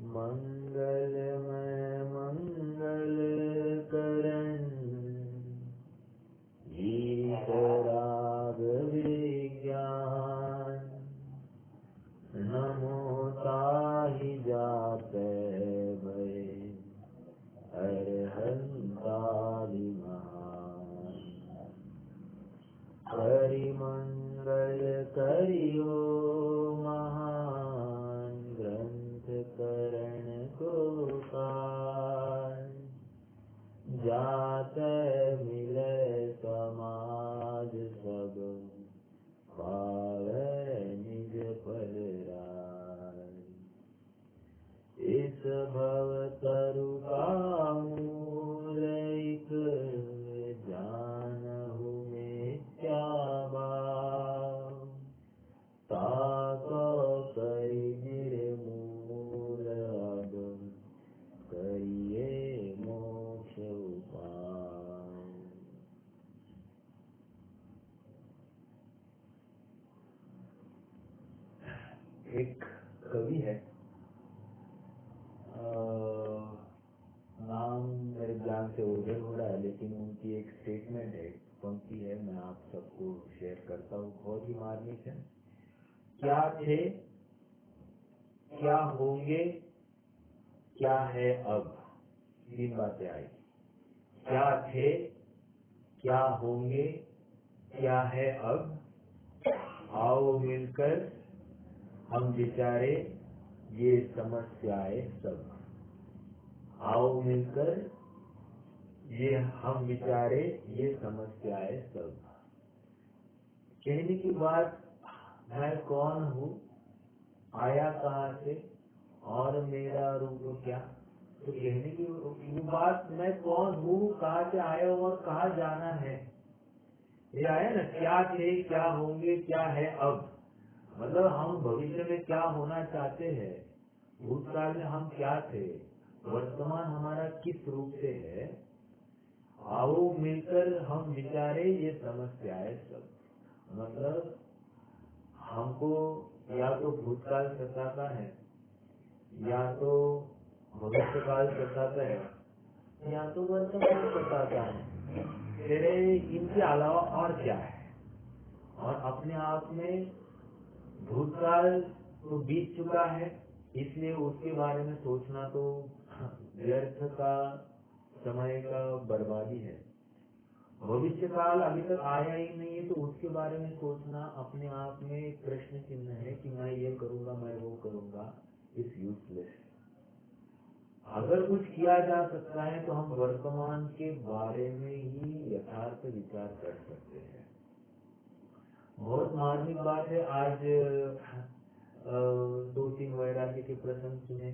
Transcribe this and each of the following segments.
मंगलमय मंगल करण वीतराग विज्ञान नमो ताहि जाते भय अरहंतादि महान हरि मंगल करियो महान ग्रंथ करण को पार जाते मिले समाज सब पावे निज पर राय इस भव तरु का मूल एक जानहु मिथ्या भाव ताको करि निर्मूल अब करिए मोक्ष उपाय। एक कवि है, नाम मेरे ज्ञान से ओझल हो रहा है, लेकिन उनकी एक स्टेटमेंट है, पंक्ति है, मैं आप सबको शेयर करता हूँ, बहुत ही मार्मिक है। क्या थे, क्या होंगे, क्या है अब, तीन बातें आई। क्या थे, क्या होंगे, क्या है अब, आओ मिलकर हम विचारे ये समस्याएं सब। आओ मिलकर ये हम विचारे ये समस्याएं सब। कहने की बात, मैं कौन हूँ, आया कहाँ से और मेरा रूप क्या। तो कहने की वो बात, मैं कौन हूँ, कहाँ से आया और कहाँ जाना है, ये आया ना। क्या थे, क्या होंगे, क्या है अब, मतलब हम भविष्य में क्या होना चाहते हैं, भूतकाल में हम क्या थे, वर्तमान हमारा किस रूप से है। आओ मिलकर हम विचारे ये समस्याएं सब। मतलब हमको या तो भूतकाल सताता है, या तो भविष्यकाल सताता है, या तो वर्तमान सताता है। तेरे इनके अलावा और क्या है। और अपने आप में भूतकाल तो बीत चुका है, इसलिए उसके बारे में सोचना तो व्यर्थ का, समय का बर्बादी है। भविष्य काल अभी तक आया ही नहीं है, तो उसके बारे में सोचना अपने आप में एक प्रश्न चिन्ह है कि मैं ये करूंगा, मैं वो करूंगा, इज यूजलेस। अगर कुछ किया जा सकता है तो हम वर्तमान के बारे में ही यथार्थ विचार कर सकते हैं। बहुत मार्मिक बात है। आज 2-3 वैराग्य के प्रसंग सुने,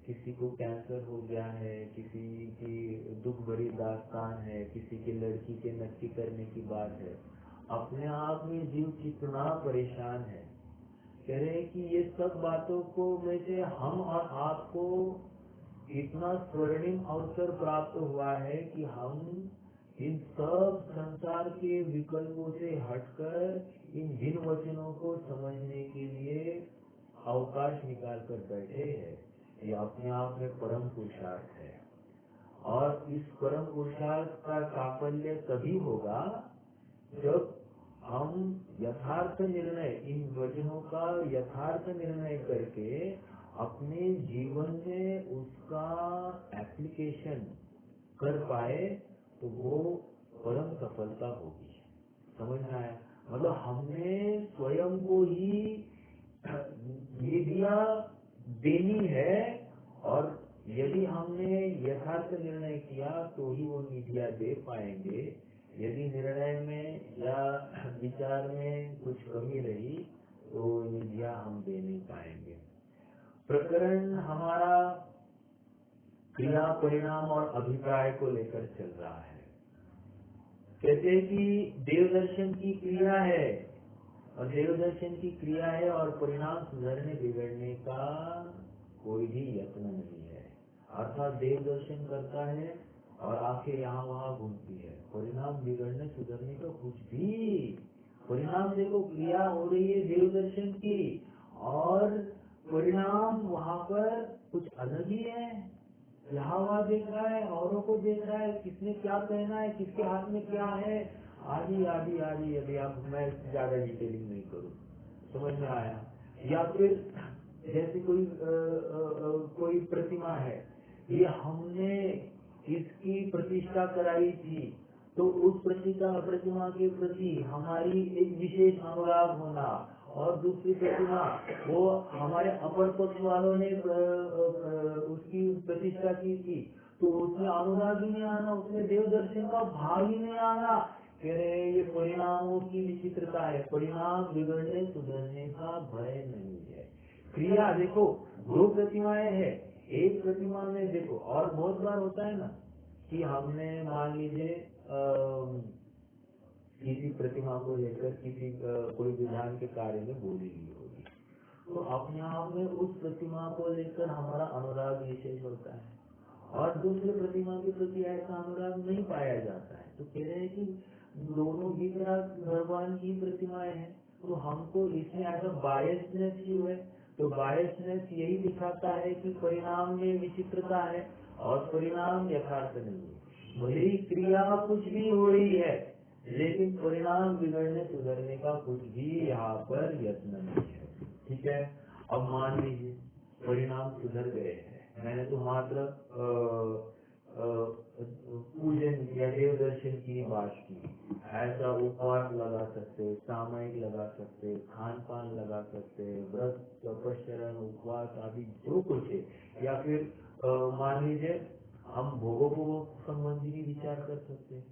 किसी को कैंसर हो गया है, किसी की दुख भरी दास्तान है, किसी की लड़की के नक्की करने की बात है। अपने आप में जीव कितना परेशान है। कह रहे हैं कि ये सब बातों को में से हम और आपको इतना स्वर्णिम अवसर प्राप्त हुआ है कि हम इन सब संसार के विकल्पों से हटकर इन जिन वचनों को समझने के लिए अवकाश निकाल कर बैठे हैं। ये अपने आप में परम पुरुषार्थ है। और इस परम पुरुषार्थ का साफल्य तभी होगा जब हम यथार्थ निर्णय, इन वचनों का यथार्थ निर्णय करके अपने जीवन में उसका एप्लीकेशन कर पाए, तो वो परम सफलता होगी। समझ में आया? मतलब हमने स्वयं को ही निधिया देनी है, और यदि हमने यथार्थ निर्णय किया तो ही वो निधिया दे पाएंगे। यदि निर्णय में या विचार में कुछ कमी रही तो निधिया हम दे नहीं पाएंगे। प्रकरण हमारा क्रिया, परिणाम और अभिप्राय को लेकर चल रहा है। कहते हैं कि देवदर्शन की क्रिया है, और देवदर्शन की क्रिया है, और परिणाम सुधरने बिगड़ने का कोई भी यत्न नहीं है। अर्थात देवदर्शन करता है और आंखें यहाँ वहाँ घूमती है, परिणाम बिगड़ने सुधरने का कुछ भी। परिणाम देखो, क्रिया हो रही है देवदर्शन की, और परिणाम वहाँ पर कुछ अलग ही है। यहाँ वहाँ देख रहा है, औरों को देख रहा है, किसने क्या पहना है, किसके हाथ में क्या है, आदि आदि आदि। यदि आप, मैं ज्यादा डिटेलिंग नहीं करूँ, समझ में आया। या फिर जैसे कोई प्रतिमा है, ये हमने इसकी प्रतिष्ठा कराई थी, तो उस प्रतिमा के प्रति हमारी एक विशेष अनुराग होना, और दूसरी प्रतिमा वो हमारे अपर पक्ष वालों ने उसकी प्रतिष्ठा की थी, तो उसमें अनुराग ही नहीं आना, उसमें देव दर्शन का भाव ही नहीं आना। कह रहे हैं ये परिणामों की विचित्रता है। परिणाम बिगड़ने सुधरने का भय नहीं है। क्रिया देखो, दो प्रतिमाएं हैं, एक प्रतिमा में देखो, और बहुत बार होता है ना कि हमने मान लीजिए किसी प्रतिमा को लेकर किसी कोई विधान के कार्य में बोली ली होगी, तो अपने आप में उस प्रतिमा को लेकर हमारा अनुराग विशेष होता है, और दूसरे प्रतिमा के प्रति ऐसा अनुराग नहीं पाया जाता है। तो कह रहे हैं कि दोनों ही तरह भगवान की प्रतिमाएं हैं, तो हमको इसमें ऐसा बायसनेस क्यों है? तो बायसनेस यही दिखाता है कि परिणाम में विचित्रता है और परिणाम यथार्थ नहीं है। भले ही क्रिया कुछ भी हो रही है, लेकिन परिणाम बिगड़ने सुधरने का कुछ भी यहाँ पर यत्न नहीं है। ठीक है, अब मान लीजिए परिणाम सुधर गए हैं, मैंने तो मात्र पूजन या देव दर्शन की बात की। ऐसा उपवास लगा सकते, सामयिक लगा सकते, खान पान लगा सकते, व्रत तपस्या उपवास आदि जो कुछ है, या फिर मान लीजिए हम भोगों को संबंधी भी विचार कर सकते हैं।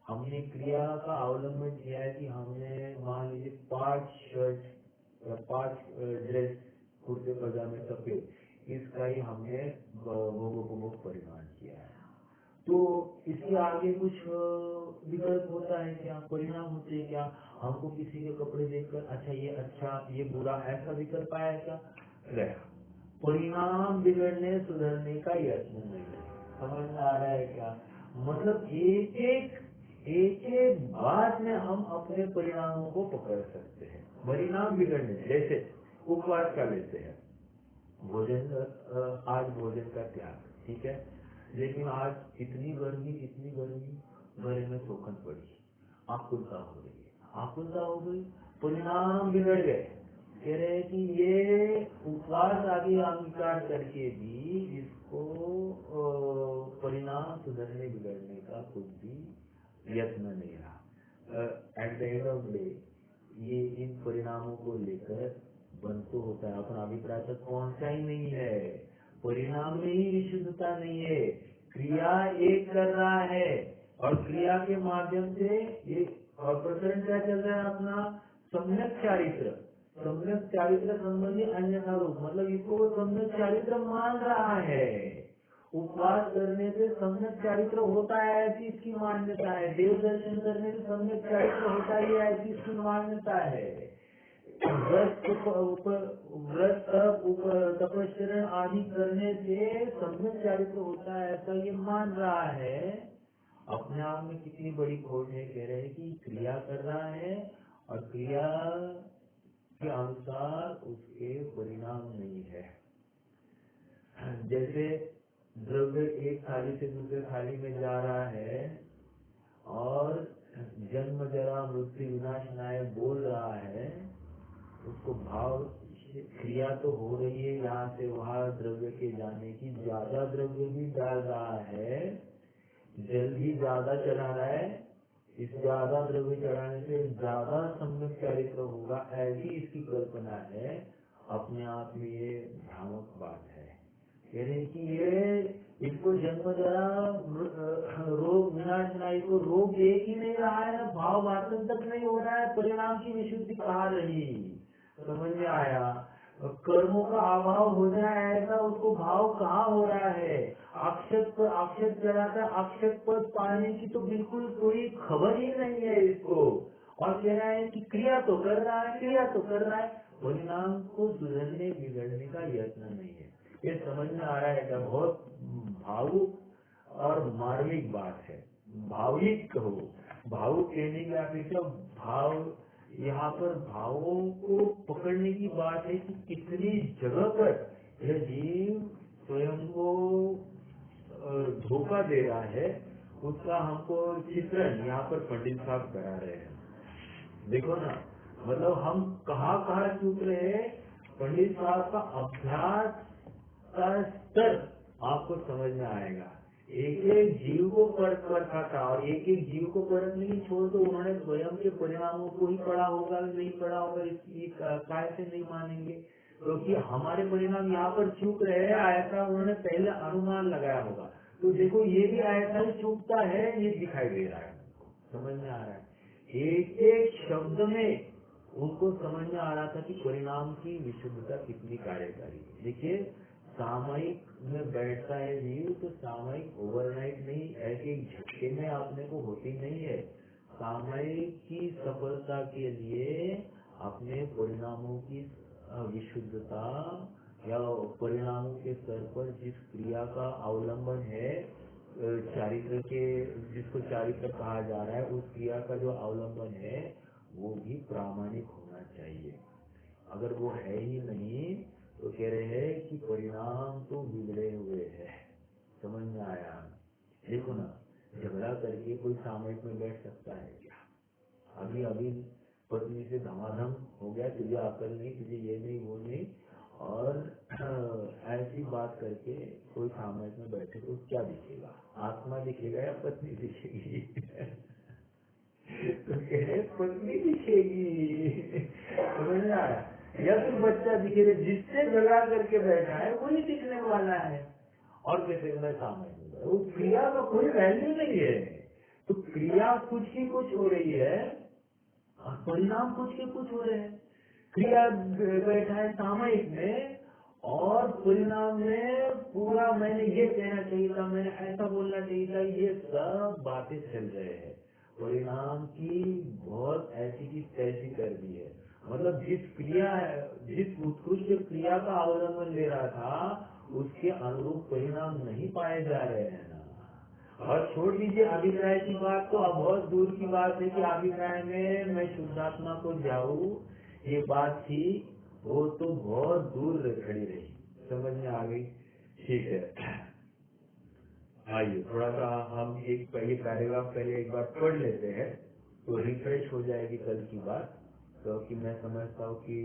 हमने क्रिया का अवलंबन किया है कि हमने मान लीजिए 5 शर्ट या 5 ड्रेस, कुर्ते पजामे सफेद, इसका ही हमने भोगोपभोग परिमाण किया है। तो इसके आगे कुछ विकल्प होता है क्या, परिणाम होते हैं क्या? हमको किसी के कपड़े देखकर अच्छा ये बुरा, ऐसा विकल्प आया क्या? गया। परिणाम बिगड़ने सुधरने का यत्न नहीं है। समझ में आ रहा है क्या? मतलब एक एक बात में हम अपने परिणामों को पकड़ सकते हैं। परिणाम बिगड़ने, जैसे उपवास का लेते हैं, भोजन, आज भोजन का त्याग, ठीक है, लेकिन आज इतनी गर्मी गले में सोखन पड़ी, आकुलता हो रही है, आकुलता हो गई, परिणाम बिगड़ गए। कह रहे हैं कि ये उपवास आदि अंगीकार करके भी इसको परिणाम सुधरने बिगड़ने का कुछ भी यत्न नहीं रहा। At the end of day ये इन परिणामों को लेकर बंद तो होता है, अपना अभिप्राय तक पहुंचता ही नहीं है। परिणाम में ही विशुद्धता नहीं है, क्रिया एक कर रहा है, और क्रिया के माध्यम से ये और प्रकरण क्या चल रहा है अपना? सम्यक चारित्र संबंधी अन्यथा रूप, मतलब इसको वो सम्यक चारित्र मान रहा है। उपवास करने से सम्यक चारित्र होता है ऐसी इसकी मान्यता है, देव दर्शन करने से सम्यक चारित्र होता ही है ऐसी इसकी मान्यता है, व्रत तपस्या आदि करने से सम्यक चारित्र होता है ऐसा ये मान रहा है। अपने आप में कितनी बड़ी खोज है। कह रहे हैं कि क्रिया कर रहा है और क्रिया के अनुसार उसके परिणाम नहीं है। जैसे द्रव्य एक थाली से दूसरे थाली में जा रहा है और जन्म जरा मृत्यु विनाश नाय बोल रहा है, उसको भाव, क्रिया तो हो रही है यहाँ से वहाँ द्रव्य के जाने की, ज्यादा द्रव्य भी डाल रहा है, जल भी ज्यादा चढ़ा रहा है, इस ज्यादा द्रव्य चढ़ाने से ज्यादा सम्यक चारित्र होगा ऐसी इसकी कल्पना है। अपने आप में ये भ्रामक बात है। कह रहे कि ये इसको जन्म जरा रोग विनाश नाई को रोग एक ही नहीं रहा है, भाव वासन तक नहीं हो रहा है, परिणाम की विशुद्धि कहाँ रही? समझ में आया? कर्मों का अभाव हो जाए ऐसा उसको भाव कहाँ हो रहा है? अक्षत चढ़ाकर अक्षत पद पाने की तो बिल्कुल कोई खबर ही नहीं है इसको, और कह रहा है कि क्रिया तो कर रहा है, परिणाम को सुधरने बिगड़ने का यत्न नहीं है। ये समझ में आ रहा है क्या? बहुत भावुक और मार्मिक बात है। भावुक कहो, भावुक कहने की अपेक्षा भाव यहाँ पर भावों को पकड़ने की बात है कि कितनी जगह पर यह जीव स्वयं को धोखा दे रहा है, उसका हमको चित्रण यहाँ पर पंडित साहब करा रहे हैं। देखो ना, मतलब हम कहाँ चूक रहे हैं। पंडित साहब का अभ्यास का स्तर आपको समझ में आएगा। एक एक जीव को परखा था और एक एक जीव को परखने की छोड़ तो उन्होंने स्वयं के परिणामों को ही पढ़ा होगा, नहीं पढ़ा होगा, इसकी काय से नहीं मानेंगे, क्योंकि हमारे परिणाम यहाँ पर चूक रहे हैं, ऐसा उन्होंने पहले अनुमान लगाया होगा। तो देखो ये भी ऐसा ही चूकता है, ये दिखाई दे रहा है, समझ में आ रहा है। एक एक शब्द में उनको समझ में आ रहा था कि परिणाम की विशुद्धता कितनी कार्यकारी है। देखिए, सामयिक में बैठता है जीव तो सामयिक ओवरनाइट नहीं, ऐसे एक झटके में आपने को होती नहीं है। सामयिक की सफलता के लिए अपने परिणामों की विशुद्धता या परिणामों के स्तर पर जिस क्रिया का अवलंबन है, चारित्र के, जिसको चारित्र कहा जा रहा है, उस क्रिया का जो अवलंबन है वो भी प्रामाणिक होना चाहिए। अगर वो है ही नहीं तो कह रहे हैं कि परिणाम तो बिगड़े हुए हैं। समझ में आया? देखो ना, झगड़ा करके कोई सामयिक में बैठ सकता है क्या? अभी अभी पत्नी से धमाधम हो गया, तुझे अकल नहीं, तुझे ये नहीं वो नहीं, और ऐसी बात करके कोई सामयिक में बैठे तो क्या दिखेगा? आत्मा दिखेगा या पत्नी दिखेगी? तो कह रहे पत्नी दिखेगी। समझ में आया? या फिर बच्चा दिखेगा, जिससे झगड़ा करके बैठा है वही दिखने वाला है। और कैसे मैं सामने वो क्रिया का कोई वैल्यू नहीं है। तो क्रिया कुछ ही कुछ हो रही है और परिणाम कुछ के कुछ हो रहे हैं। क्रिया बैठा है सामयिक में और परिणाम में पूरा मैंने ये कहना चाहिए था, मैंने ऐसा बोलना चाहिए था, ये सब बातें चल रहे हैं। परिणाम की बहुत ऐसी की तैसी कर दी है। मतलब जिस उत्कृष्ट क्रिया का अवलंबन ले रहा था उसके अनुरूप परिणाम नहीं पाए जा रहे हैं ना। और छोड़ दीजिए अभिप्राय की बात, तो अब बहुत दूर की बात है कि अभिप्राय में मैं शुद्धात्मा को जाऊं, ये बात थी, वो तो बहुत दूर खड़ी रही। समझ में आ गई? ठीक है, आइए थोड़ा सा हम एक ये पैराग्राफ पहले एक बार पढ़ लेते हैं तो रिफ्रेश हो जाएगी कल की बात। क्योंकि मैं समझता हूँ कि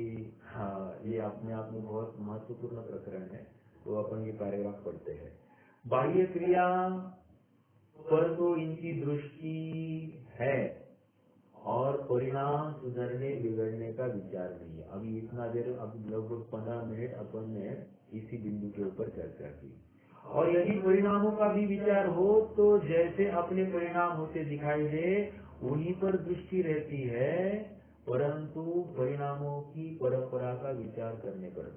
हाँ, ये अपने आप में बहुत महत्वपूर्ण प्रकरण है। तो अपन ये पैराग्राफ पढ़ते हैं। बाह्य क्रिया पर तो इनकी दृष्टि है और परिणाम सुधरने बिगड़ने का विचार नहीं है। अभी इतना देर, अभी लगभग 15 मिनट अपन ने इसी बिंदु के ऊपर चर्चा की। और यदि परिणामों का भी विचार हो तो जैसे अपने परिणाम होते दिखाई दे उन्हीं पर दृष्टि रहती है, परंतु परिणामों की परंपरा का विचार करने पर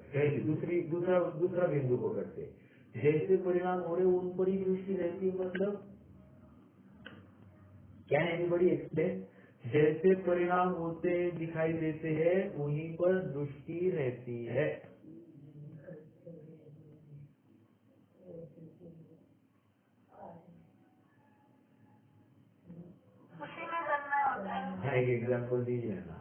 दूसरा बिंदु को करते, जैसे परिणाम हो रहे उन पर ही दृष्टि रहती है। मतलब कैन एनीबडी एक्सप्लेन? जैसे परिणाम होते दिखाई देते हैं उन्हीं पर दृष्टि रहती है। हाँ, एक एग्जाम्पल दीजिए ना।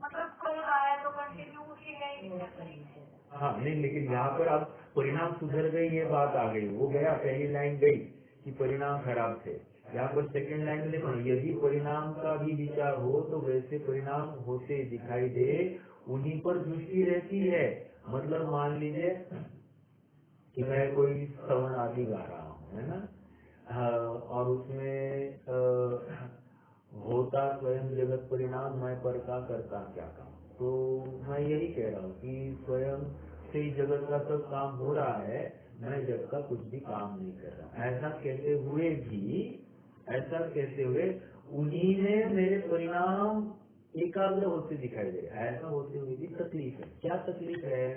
मतलब कोई आया तो कंटिन्यू उसी लाइन। हाँ नहीं, लेकिन यहाँ पर अब परिणाम सुधर गई ये बात आ गई, वो गया, पहली लाइन गई कि परिणाम खराब थे। यहाँ पर सेकंड लाइन में देखो, यदि परिणाम का भी विचार हो तो वैसे परिणाम होते दिखाई दे उन्हीं पर दृष्टि रहती है। मतलब मान लीजिए कि मैं कोई श्रवण आदि गा रहा हूँ, है ना, और उसमें होता स्वयं जगत परिणाम, मैं पर का करता क्या काम। तो मैं यही कह रहा हूँ कि स्वयं से ही जगत का सब काम हो रहा है, मैं जगत का कुछ भी काम नहीं कर रहा। ऐसा कहते हुए उन्हीं में मेरे परिणाम एकाग्र होते दिखाई दे रहे। ऐसा होते हुए भी तकलीफ है। क्या तकलीफ है?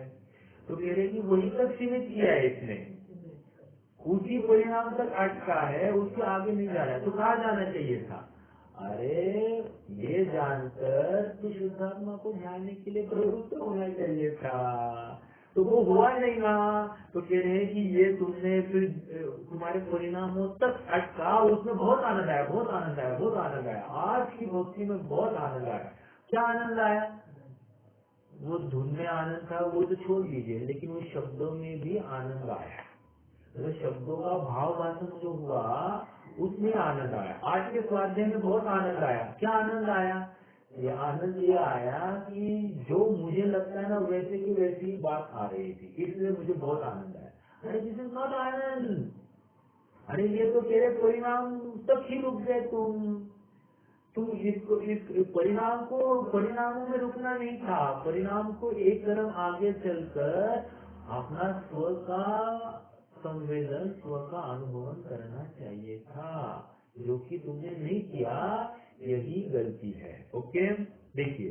तो कह रहे कि वही तक सीमित किया है इसने, उसी परिणाम तक अटका है, उसके आगे नहीं जा रहा है। तो कहाँ जाना चाहिए था? अरे ये जानकर तो शुद्धात्मा को जानने के लिए प्रवृत्त होना चाहिए था। तो वो हुआ नहीं ना, तो कह रहे हैं कि ये तुमने फिर तुम्हारे परिणामों तक अटका, उसमें बहुत आनंद आया, बहुत आनंद आया, बहुत आनंद आया, आज की भक्ति में बहुत आनंद आया। क्या आनंद आया? वो धुन में आनंद था वो तो छोड़ दीजिए, लेकिन वो शब्दों में भी आनंद आया, तो शब्दों का भाव वाचन जो हुआ उसमें आनंद आया। आज के स्वाध्याय में बहुत आनंद आया। क्या आनंद आया? ये आनंद ये आया कि जो मुझे लगता है ना वैसे की वैसी बात आ रही थी, इसलिए मुझे बहुत आनंद आया। अरे दिस इज नॉट आनंद, अरे ये तो तेरे परिणाम तक ही रुक गए तुम इसको इस परिणामों में रुकना नहीं था, परिणाम को एक कदम आगे चलकर अपना स्व का संवेदन, स्व का अनुभव करना चाहिए था, जो कि तुमने नहीं किया, यही गलती है। ओके, देखिए,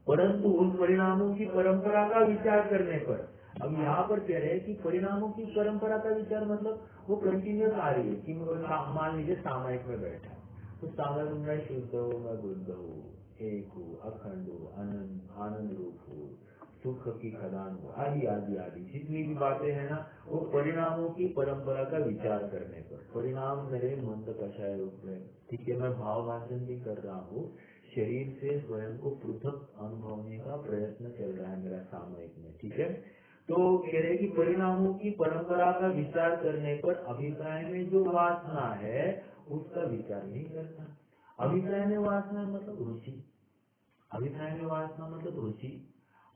परंतु उन परिणामों की परंपरा का विचार करने पर, अब यहाँ पर कह रहे हैं कि परिणामों की परंपरा का विचार मतलब वो कंटिन्यूस आ रही है कि मान लीजिए सामायिक में बैठा, तो सामायिक में मैं शुद्ध हूँ, मैं बुद्ध हूँ, एक हूँ, अखंड हूँ, आनंद रूप हूँ, सुख की खदान हूँ, आदि आदि आदि जितनी भी बातें हैं ना, वो परिणामों की परंपरा का विचार करने पर, परिणाम मेरे मंद कषाय रूप में, ठीक है, मैं भाव वाचन भी कर रहा हूँ, शरीर से स्वयं को पृथक अनुभवने का प्रयत्न चल रहा है मेरा सामयिक में, ठीक है। तो कह रहे कि परिणामों की परंपरा का विचार करने पर अभिप्राय में जो वासना है उसका विचार नहीं करना। अभिप्राय में वासना मतलब रुचि, अभिप्राय में वासना मतलब रुचि,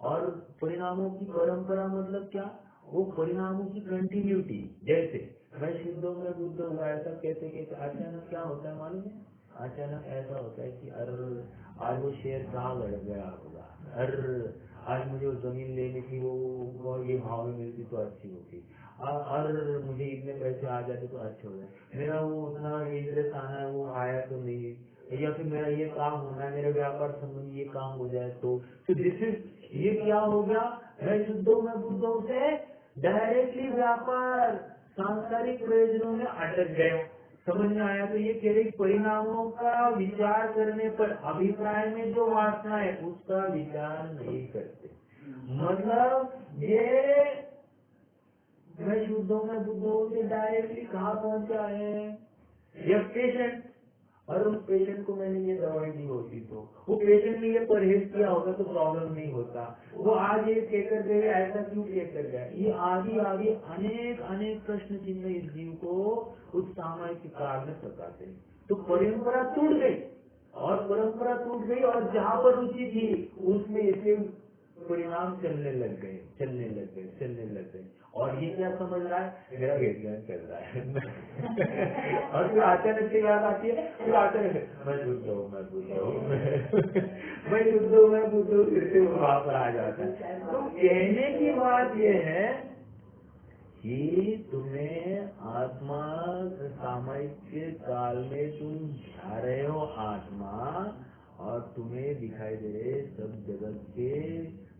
और परिणामों की परंपरा मतलब क्या? वो परिणामों की कंटिन्यूटी। जैसे मैं शुद्ध हूँ, मैं बुद्ध हुआ, ऐसा कहते कहते अचानक क्या होता है मालूम है? अचानक ऐसा होता है कि आज वो शेर कहाँ लड़ गया होगा, आज मुझे वो जमीन लेनी थी, वो ये भाव में मिलती तो अच्छी होती, और मुझे इतने पैसे आ जाते तो अच्छे हो जाए, मेरा वो उतना इंटरेस्ट आना है वो आया तो नहीं, या फिर मेरा ये काम होना है, मेरे व्यापार संबंधी ये काम हो जाए तो दिस इज, ये क्या हो गया? मैं शुद्धों में बुद्धों से डायरेक्टली व्यापार सांसारिक प्रयोजनों में अटक गए। समझ में आया? तो ये कह रही परिणामों का विचार करने पर अभिप्राय में जो वासना है उसका विचार नहीं करते। मतलब ये मैं शुद्धों में बुद्धों से डायरेक्टली कहाँ पहुंचा है? ये पेशेंट, और उस पेशेंट को मैंने ये दवाई दी होती तो वो पेशेंट ने ये परहेज किया होगा तो प्रॉब्लम नहीं होता, वो आज ये कहकर गए, ऐसा क्यों कहकर गए? ये आगे आगे अनेक अनेक प्रश्न चिन्ह इस जीव को उस सामायिक काल में सताते। तो परंपरा टूट गई, और परंपरा टूट गई, और जहाँ पर रुचि थी उसमें इसके परिणाम चलने लग गए, और ये क्या समझ रहा है? मेरा वेट गेन चल रहा है और फिर अचानक से याद आती है, फिर अचानक मैं शुद्ध हूँ, मैं शुद्ध हूँ, मैं बुद्ध हूँ, फिर से वहां पर आ जाता है। तो कहने की बात ये है कि तुम्हें आत्मा सामायिक के काल में तुम जा रहे हो आत्मा, और तुम्हें दिखाई दे रहे सब जगत के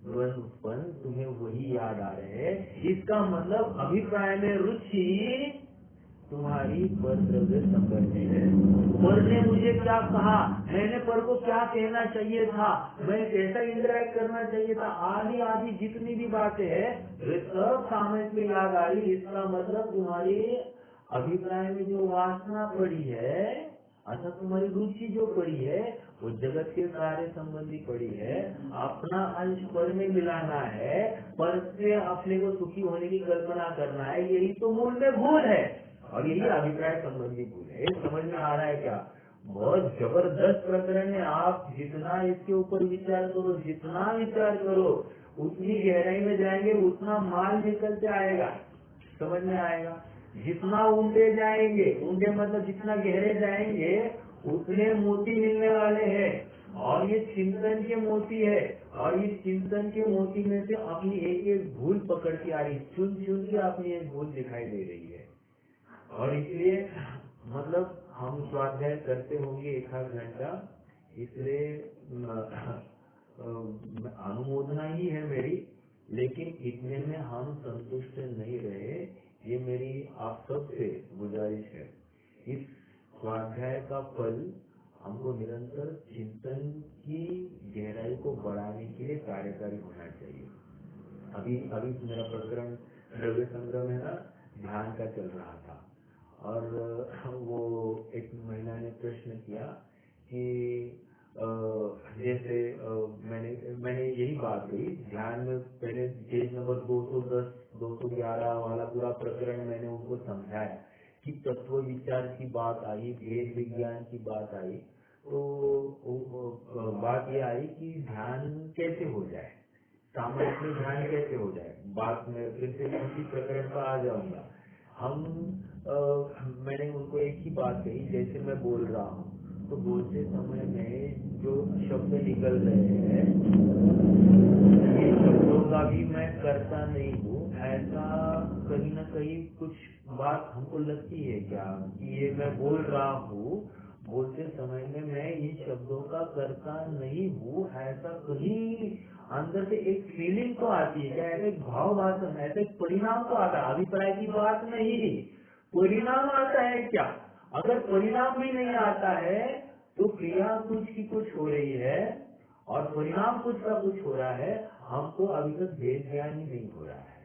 गुणपन तुम्हें वही याद आ रहे हैं। इसका मतलब अभिप्राय में रुचि तुम्हारी पर द्रव्य संबंधी है। पर ने मुझे क्या कहा, मैंने पर को क्या कहना चाहिए था, मैं कैसा इंटरेक्ट करना चाहिए था, आदि आदि जितनी भी बातें हैं वे सब सामने में याद आई। इसका मतलब तुम्हारी अभिप्राय में जो वासना पड़ी है, अर्थात तुम्हारी रुचि जो पड़ी है वो जगत के कार्य संबंधी पड़ी है, अपना अंश पर में मिलाना है, पर से अपने को सुखी होने की कल्पना करना है, यही तो मूल में भूल है, और यही अभिप्राय संबंधी भूल है। समझ में आ रहा है क्या? बहुत जबरदस्त प्रकरण है। आप जितना इसके ऊपर विचार करो, जितना विचार करो, उतनी गहराई में जाएंगे, उतना माल निकलते आएगा, समझ में आएगा। जितना ऊंडे जाएंगे, ऊंडे मतलब जितना गहरे जाएंगे, उतने मोती मिलने वाले हैं, और ये चिंतन के मोती है, और ये चिंतन के मोती में से अपनी एक एक भूल पकड़ के आ रही, चुन चुन के अपनी एक भूल दिखाई दे रही है। और इसलिए मतलब हम स्वाध्याय करते होंगे 1 घंटा, इसलिए अनुमोदना ही है मेरी, लेकिन इतने में हम संतुष्ट नहीं रहे, ये मेरी आप सबसे गुजारिश है। इस स्वाध्याय का फल हमको निरंतर चिंतन की गहराई को बढ़ाने के लिए कार्यकारी होना चाहिए। अभी अभी मेरा प्रकरण द्रव्य संग्रह में ना ध्यान का चल रहा था, और वो एक महिला ने प्रश्न किया कि जैसे मैंने यही बात कही, ध्यान में पहले पेज नंबर 210 211 वाला पूरा प्रकरण मैंने उनको समझाया कि तत्व विचार की बात आई, भेद विज्ञान की बात आई, तो बात ये आई कि ध्यान कैसे हो जाए, सामान्य ध्यान कैसे हो जाए। बात में फिर से उसी प्रकरण पर आ जाऊंगा। मैंने उनको एक ही बात कही, जैसे मैं बोल रहा हूँ तो बोलते समय में जो शब्द निकल रहे हैं ये शब्दों का भी मैं करता नहीं हूँ, ऐसा कहीं ना कहीं कुछ बात हमको लगती है क्या कि ये मैं बोल रहा हूँ, बोलते समय में मैं इन शब्दों का करता नहीं हूँ, ऐसा कहीं अंदर से एक फीलिंग तो आती है क्या, ऐसे भाव वासन, ऐसे परिणाम तो आता है। अभिप्राय की बात नहीं, परिणाम आता है क्या? अगर परिणाम भी नहीं आता है तो क्रिया कुछ की कुछ हो रही है और परिणाम कुछ का कुछ हो रहा है, हमको अभी तक भेद ज्ञान ही नहीं हो रहा है।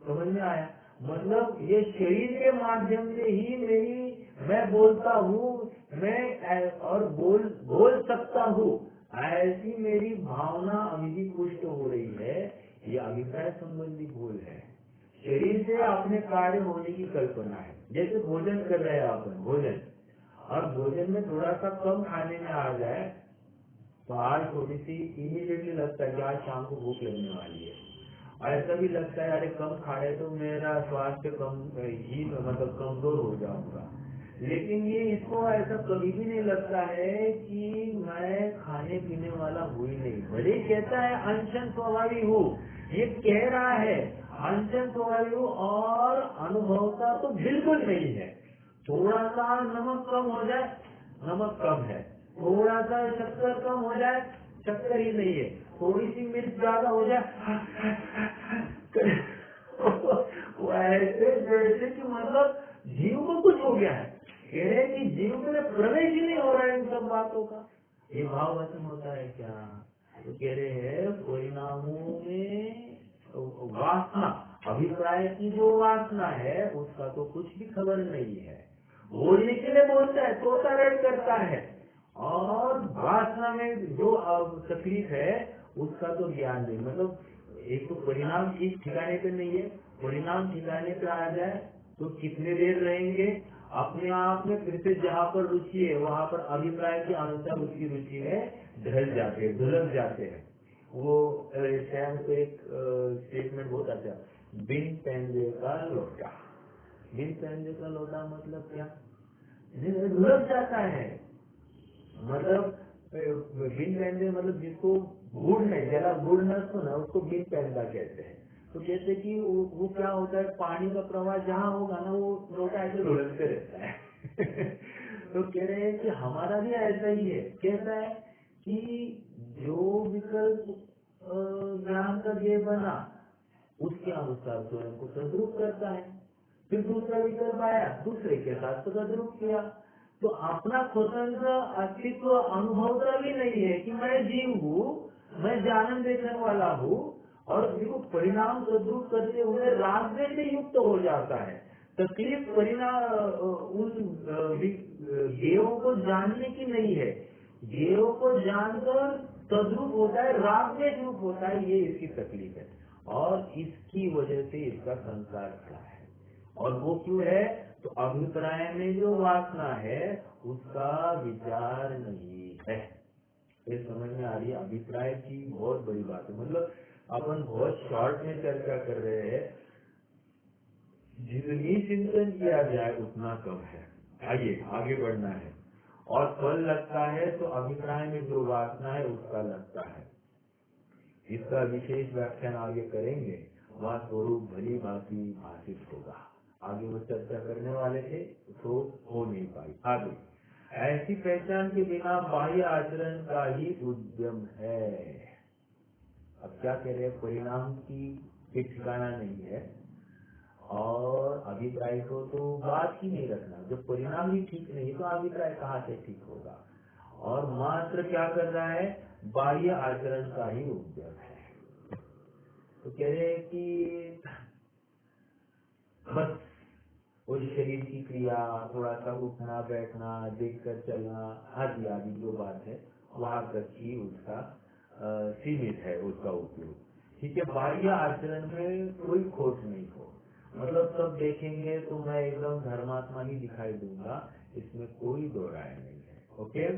समझ में आया? मतलब ये शरीर के माध्यम से ही मैं बोलता हूँ, मैं और बोल सकता हूँ, ऐसी मेरी भावना अभी भी पुष्ट हो रही है। ये अभिप्राय संबंधी भूल है। शरीर से अपने कार्य होने की कल्पना है। जैसे भोजन कर रहे हैं अपन, भोजन, और भोजन में थोड़ा सा कम खाने में आ जाए तो आज थोड़ी सी इमीडिएटली लगता है कि आज शाम को भूख लगने वाली है। ऐसा भी लगता है अरे कम खाए तो मेरा स्वास्थ्य मतलब कमजोर हो जाऊंगा। लेकिन ये इसको ऐसा कभी भी नहीं लगता है कि मैं खाने पीने वाला हूँ ही नहीं। भले कहता है अनशन स्वभावी हूँ, ये कह रहा है अनशन स्वभावी हूँ, और अनुभवता तो बिल्कुल नहीं है। थोड़ा सा नमक कम हो जाए, नमक कम है, थोड़ा सा शक्कर कम हो जाए, शक्कर ही नहीं है, थोड़ी सी मिर्च ज्यादा हो जाए वो ऐसे जैसे कि मतलब जीव को कुछ हो गया है। कह रहे कि जीव में प्रवेश ही नहीं हो रहा है इन सब बातों का। ये भाव वचन होता है क्या? तो कह रहे हैं परिणामों में वासना, अभिप्राय की जो वासना है उसका तो कुछ भी खबर नहीं है। बोलने के लिए बोलता है, तोता रट करता है, और वासना में जो तकलीफ है उसका तो ज्ञान नहीं। मतलब एक तो परिणाम ठीक ठिकाने पे नहीं है, परिणाम ठिकाने पे आ जाए तो कितने देर रहेंगे, अपने आप में फिर से जहाँ पर रुचि है वहाँ पर अभिप्राय के अनुसार उसकी रुचि में ढल जाते हैं, धुलक जाते हैं। वो सैम को एक स्टेटमेंट बहुत अच्छा, बिन पैंजे का लोटा। बिन पैंजे का लोटा मतलब क्या? धुलक जाता है। मतलब बिन पैंजे मतलब जिसको गुड़ नहीं, जरा गुड़ न सुना उसको बिन पैंदा कहते हैं। तो कहते कि वो क्या होता है, पानी का प्रवाह जहाँ होगा ना वो लोटा ऐसे ढुलकते रहता है तो कह रहे हैं कि हमारा भी ऐसा ही है। कहता है कि जो विकल्प ज्ञान का ये बना उसके अनुसार स्वयं को तद्रुप करता है, फिर दूसरा विकल्प आया, दूसरे के साथ तद्रुप किया, तो अपना स्वतंत्र अस्तित्व अनुभवता भी नहीं है कि मैं जीव हूँ, मैं जानन देखने वाला हूँ, और जो परिणाम तद्रुप करते हुए राग से युक्त हो जाता है। तकलीफ परिणाम उन गेयों को जानने की नहीं है, गेयों को जानकर तद्रुप होता है, राग में रूप होता है, ये इसकी तकलीफ है। और इसकी वजह से इसका संसार खड़ा है। और वो क्यों है? तो अभिप्राय में जो वासना है उसका विचार नहीं है। ये समझ में आ रही है? अभिप्राय की बहुत बड़ी बात है। मतलब अपन बहुत शॉर्ट में चर्चा कर रहे हैं, जितनी चिंतन किया जाए उतना कम है। आइए आगे बढ़ना है। और फल लगता है तो अभिप्राय में जो वासना है उसका लगता है। इसका विशेष व्याख्यान आगे करेंगे, वह स्वरूप भली भांति भाषित होगा। आगे वो चर्चा करने वाले थे तो हो नहीं पाई। आगे ऐसी पहचान के बिना बाह्य आचरण का ही उद्यम है। अब क्या कह रहे हैं? परिणाम की ठिकाना नहीं है और अभिप्राय को तो बात ही नहीं रखना। जब परिणाम ही ठीक नहीं तो अभिप्राय कहाँ से ठीक होगा? और मात्र क्या कर रहा है? बाह्य आचरण का ही उद्यम है। तो कह रहे हैं कि बस वो शरीर की क्रिया, थोड़ा सा उठना बैठना, देखकर चलना, आदि आदि जो बात है वहां तक ही उसका सीमित है उसका उपयोग। ठीक है, बाह्य आचरण में कोई खोट नहीं हो, मतलब सब देखेंगे तो मैं एकदम धर्मात्मा ही दिखाई दूंगा, इसमें कोई दो राय नहीं है। ओके,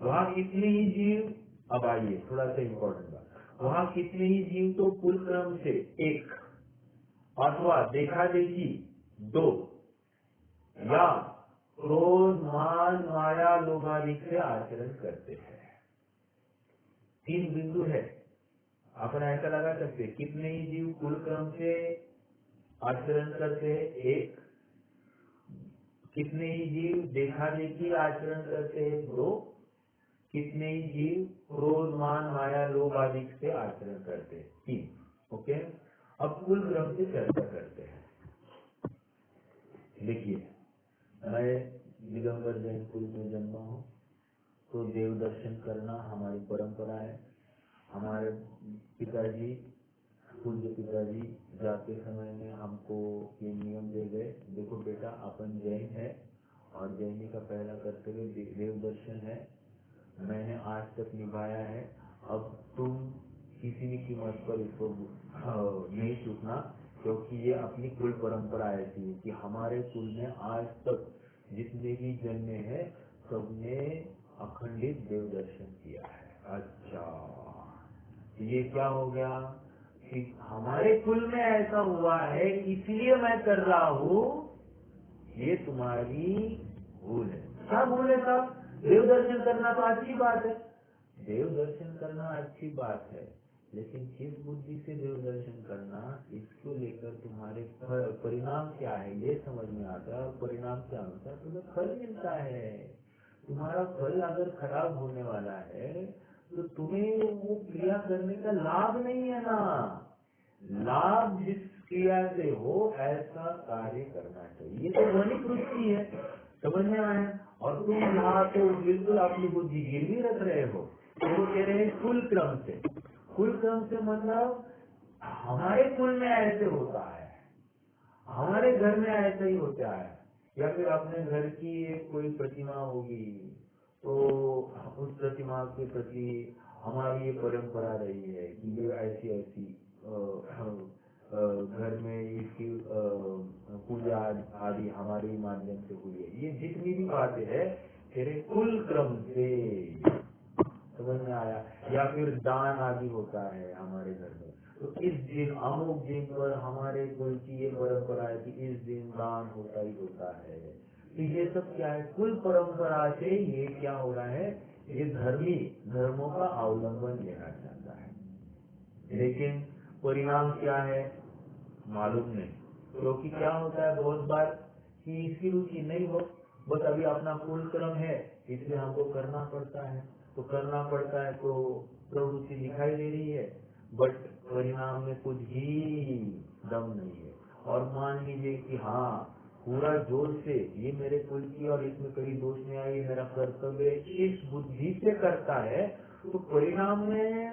वहाँ कितने ही जीव, अब आइए थोड़ा सा इम्पोर्टेंट बात, वहाँ कितने ही जीव तो कुल क्रम से एक, अथवा देखा देखी दो, या क्रोध मान माया लोभादिक से आचरण करते हैं। तीन बिंदु है, अपन ऐसा लगा सकते कितने ही जीव कुल क्रम से आचरण करते हैं, एक, कितने ही जीव देखा देखी आचरण करते हैं, दो, कितने ही जीव क्रोध मान माया लोभ आदि से आचरण करते हैं, तीन। ओके, अब कुल क्रम से चर्चा करते हैं। देखिए, मैं दिगंबर जैन कुल में जन्मा हूँ, तो देव दर्शन करना हमारी परंपरा है। हमारे पिताजी, पूज्य पिताजी जाते समय में हमको ये नियम दे गए, देखो बेटा अपन जैन है और जैनी का पहला कर्तव्य देव दर्शन है, मैंने आज तक निभाया है, अब तुम किसी भी कीमत पर इसको नहीं चूकना, क्योंकि ये अपनी कुल परंपरा ऐसी है कि हमारे कुल में आज तक जितने भी जन्मे हैं सबने अखंडित देव दर्शन किया है। अच्छा, ये क्या हो गया कि हमारे कुल में ऐसा हुआ है इसलिए मैं कर रहा हूँ, ये तुम्हारी भूल है। क्या भूल है साहब? देव दर्शन करना तो अच्छी बात है, देव दर्शन करना अच्छी बात है, लेकिन किस बुद्धि से देव दर्शन करना, इसको लेकर तुम्हारे परिणाम क्या है ये समझ में आता है, और परिणाम क्या होता है, तुम्हें फल मिलता है। तुम्हारा फल अगर खराब होने वाला है तो तुम्हें वो क्रिया करने का लाभ नहीं है ना, लाभ जिस क्रिया से हो ऐसा कार्य करना चाहिए, ये तो ध्वनिक वृत्ति है, समझ में आया। और तुम यहाँ तो बिल्कुल अपनी बुद्धि गिरवी रख रहे हो, तो वो कह रहे हैं कुल क्रम से। कुल क्रम से मतलब हमारे कुल में ऐसे होता है, हमारे घर में ऐसा ही होता है, या फिर अपने घर की कोई प्रतिमा होगी तो उस प्रतिमा के प्रति हमारी ये परंपरा रही है कि ये ऐसी ऐसी घर में इसकी पूजा आदि हमारे माध्यम से हुई है। ये जितनी भी बातें है तेरे कुल क्रम से, समझ में आया। या फिर दान आदि होता है हमारे घर में, तो इस दिन अमुक दिन पर हमारे कुल की ये परंपरा है कि इस दिन दान होता ही होता है। तो ये सब क्या है, कुल परंपरा से ये क्या हो रहा है, ये धर्मी धर्मों का अवलंबन लेना चाहता है, लेकिन परिणाम क्या है मालूम नहीं। क्योंकि क्या होता है बहुत बार कि इसकी रुचि नहीं हो, बस अभी अपना कुल क्रम है इसलिए हमको करना पड़ता है, तो करना पड़ता है तो प्रवृत्ति दिखाई दे रही है, बट परिणाम में कुछ ही दम नहीं है। और मान लीजिए कि हाँ पूरा जोर से ये मेरे कुल की और इसमें कभी दोष नहीं आई, मेरा कर्तव्य इस बुद्धि से करता है, तो परिणाम में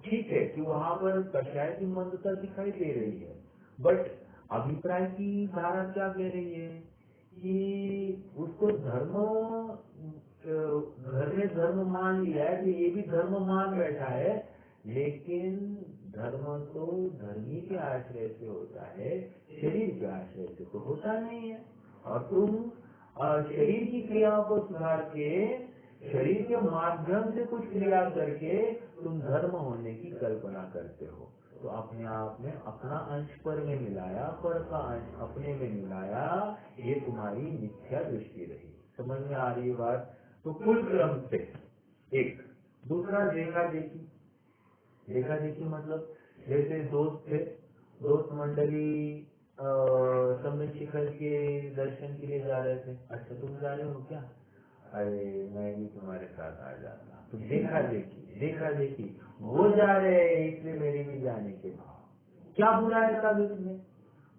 ठीक है कि वहाँ पर कषाय की मंदता दिखाई दे रही है, बट अभिप्राय की धारा क्या कह रही है कि उसको धर्म, घर में धर्म मान लिया है, कि ये भी धर्म मान बैठा है, लेकिन धर्म तो धर्मी के आश्रय से होता है, शरीर के आश्रय से तो होता नहीं है। और तुम शरीर की क्रियाओं को सुधार के, शरीर के माध्यम से कुछ क्रिया करके तुम धर्म होने की कल्पना करते हो, तो अपने आप में अपना अंश पर में मिलाया, पर का अंश अपने में मिलाया, ये तुम्हारी मिथ्या दृष्टि रही। समझ में आ रही बात? तो कुल क्रम से एक। दूसरा देखा देखी, देखा देखी मतलब जैसे दोस्त थे, दोस्त मंडली सम्यक शिखर के दर्शन के लिए जा रहे थे, अच्छा तुम जा रहे हो क्या, अरे मैं भी तुम्हारे साथ आ जाता, तो देखा देखी, देखा देखी वो जा रहे हैं इसलिए मेरे भी जाने के भाव। क्या बुरा है तब इसमें?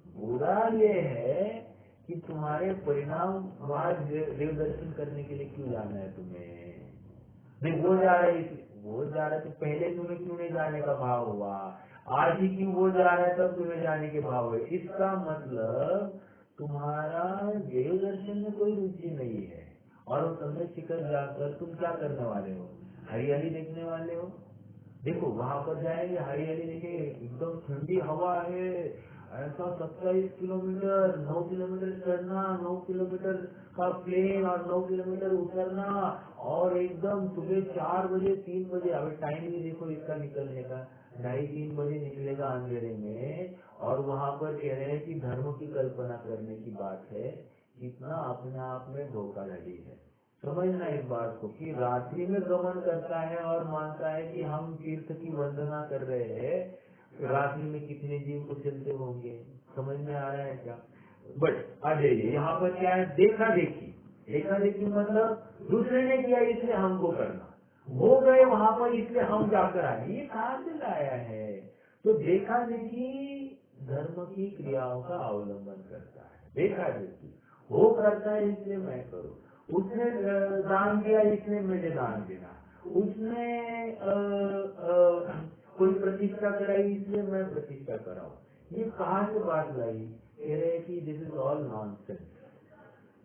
बुरा ये है कि तुम्हारे परिणाम वहां देव दर्शन करने के लिए क्यों जाना है तुम्हें, नहीं वो जा रहे वो जा रहा है तो पहले तुम्हें क्यों नहीं जाने का भाव हुआ, आज ही क्यों वो जा रहा है तब तुम्हें जाने के भाव हुए। इसका मतलब तुम्हारा देव दर्शन में कोई रुचि नहीं है, और वो समय शिखर जाकर तुम क्या करने वाले हो, हरियाली देखने वाले हो। देखो वहां पर जाएंगे, हरियाली देखेंगे, एकदम ठंडी हवा है, ऐसा 27 किलोमीटर, 9 किलोमीटर चढ़ना, 9 किलोमीटर का प्लेन और 9 किलोमीटर उतरना, और एकदम सुबह 4 बजे 3 बजे, अभी टाइम भी देखो इसका निकलने का, 2:30-3 बजे निकलेगा अंधेरे में, और वहां पर कह रहे हैं कि धर्म की कल्पना करने की बात है। कितना अपने आप में धोखाधड़ी है। समझना इस बात को कि रात्रि में गमन करता है और मानता है कि हम तीर्थ की वंदना कर रहे हैं, रात्रि में कितने जीव को चलते होंगे। समझ में आ रहा है क्या? बट आ जाइए, यहाँ पर क्या है, देखा देखी। देखा देखी मतलब दूसरे ने किया इसलिए हमको करना, वो गए वहां पर इसलिए हम जाकर आए, ये कहाँ से लाया है। तो देखा देखी धर्म की क्रियाओं का अवलंबन करता है। देखा देखी वो करता है इसलिए मैं करूँ, उसने दान दिया इसलिए मुझे दान देना, उसने कोई प्रतिष्ठा कराई इसलिए मैं प्रतिष्ठा कराऊं। ये कहाँ से बात लाई? कह रहे कि दिस इज ऑल नॉनसेंस।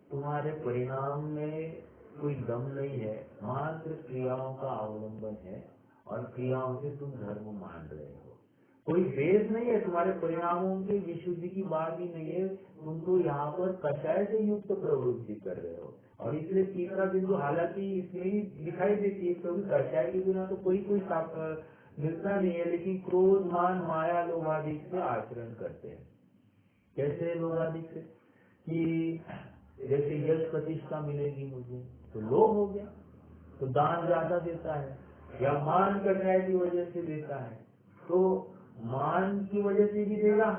तुम्हारे परिणाम में कोई दम नहीं है, मात्र क्रियाओं का अवलंबन है, और क्रियाओं से तुम धर्म मान रहे हो। कोई बेस नहीं है, तुम्हारे परिणामों की विशुद्धि की बात ही नहीं है। तुम तो यहाँ पर कषाय से युक्त प्रवृत्ति कर रहे हो, और इसलिए तीसरा बिंदु हालांकि इसमें ही दिखाई देती है, क्योंकि कषाय के बिना तो कोई मिलता नहीं है, लेकिन क्रोध मान माया लोभादिक से आचरण करते हैं। कैसे लोभादिक से? कि जैसे यश प्रतिष्ठा मिलेगी मुझे तो लोभ हो गया, तो दान ज्यादा देता है, या मान कषाय की वजह से देता है तो मान की वजह से भी देगा।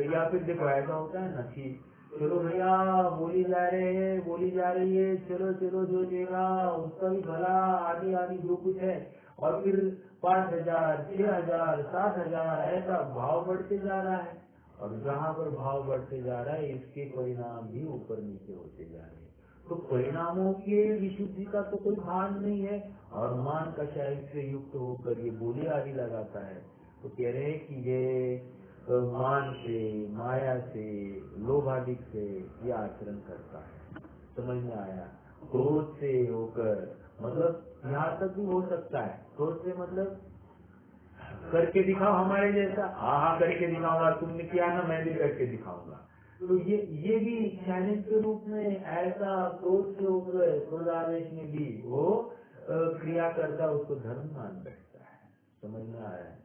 या फिर देखो ऐसा होता है ना कि चलो भैया बोली जा रहे हैं, बोली जा रही है, चलो चलो जो देगा उसका भी भला, आदि आदि जो कुछ है, और फिर 5,000, 6,000, 7,000 ऐसा भाव बढ़ते जा रहा है, और जहाँ पर भाव बढ़ते जा रहा है इसके परिणाम भी ऊपर नीचे होते जा रहे हैं। तो परिणामों के विशुद्धि का तो कोई भान नहीं है, और मान कषाय से युक्त होकर ये बोली आदि लगाता है। तो कह रहे हैं कि ये मान से, माया से, लोभादिक से ये आचरण करता है। समझ में आया? क्रोध से होकर, मतलब यहाँ तक भी हो सकता है, क्रोध से मतलब करके दिखाओ हमारे जैसा, हाँ करके दिखाऊंगा, तुमने किया ना मैं भी करके दिखाऊंगा। तो ये भी चैलेंज के रूप में ऐसा क्रोध से होकर, क्रोधावेश में भी वो क्रिया करता, उसको धर्म मान बैठता है। समझ में आ रहा है?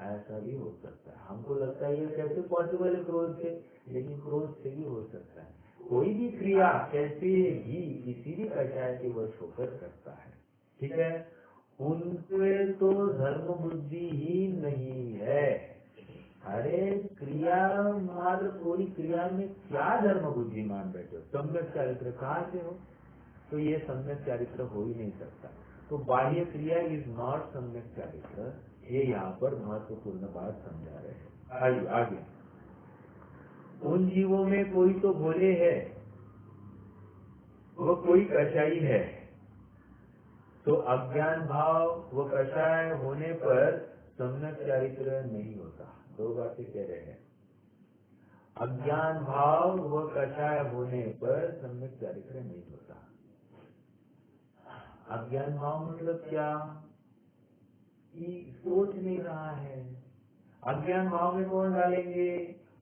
ऐसा भी हो सकता है। हमको लगता है ये कैसे पॉसिबल है क्रोध से, लेकिन क्रोध से भी हो सकता है। कोई भी क्रिया कैसे भी किसी भी कषाय के वश होकर करता है, ठीक है। उनके तो धर्म बुद्धि ही नहीं है। अरे क्रिया मात्र, कोई क्रिया में क्या धर्म बुद्धि मान बैठे हो? सम्यक चारित्र कहाँ से हो? तो ये सम्यक चारित्र हो ही नहीं सकता। तो बाह्य क्रिया इज नॉट सम्यक चारित्र, ये यहाँ पर महत्वपूर्ण बात समझा रहे हैं। आइए आगे। उन जीवों में कोई तो भोले है, वो कोई कषाई है, तो अज्ञान भाव व कषाय होने पर सम्यक चारित्र नहीं होता। दो बातें कह रहे हैं। अज्ञान भाव व कषाय होने पर सम्यक चारित्र नहीं होता। अज्ञान भाव मतलब क्या? कि सोच नहीं रहा है। अज्ञान भाव में कौन डालेंगे?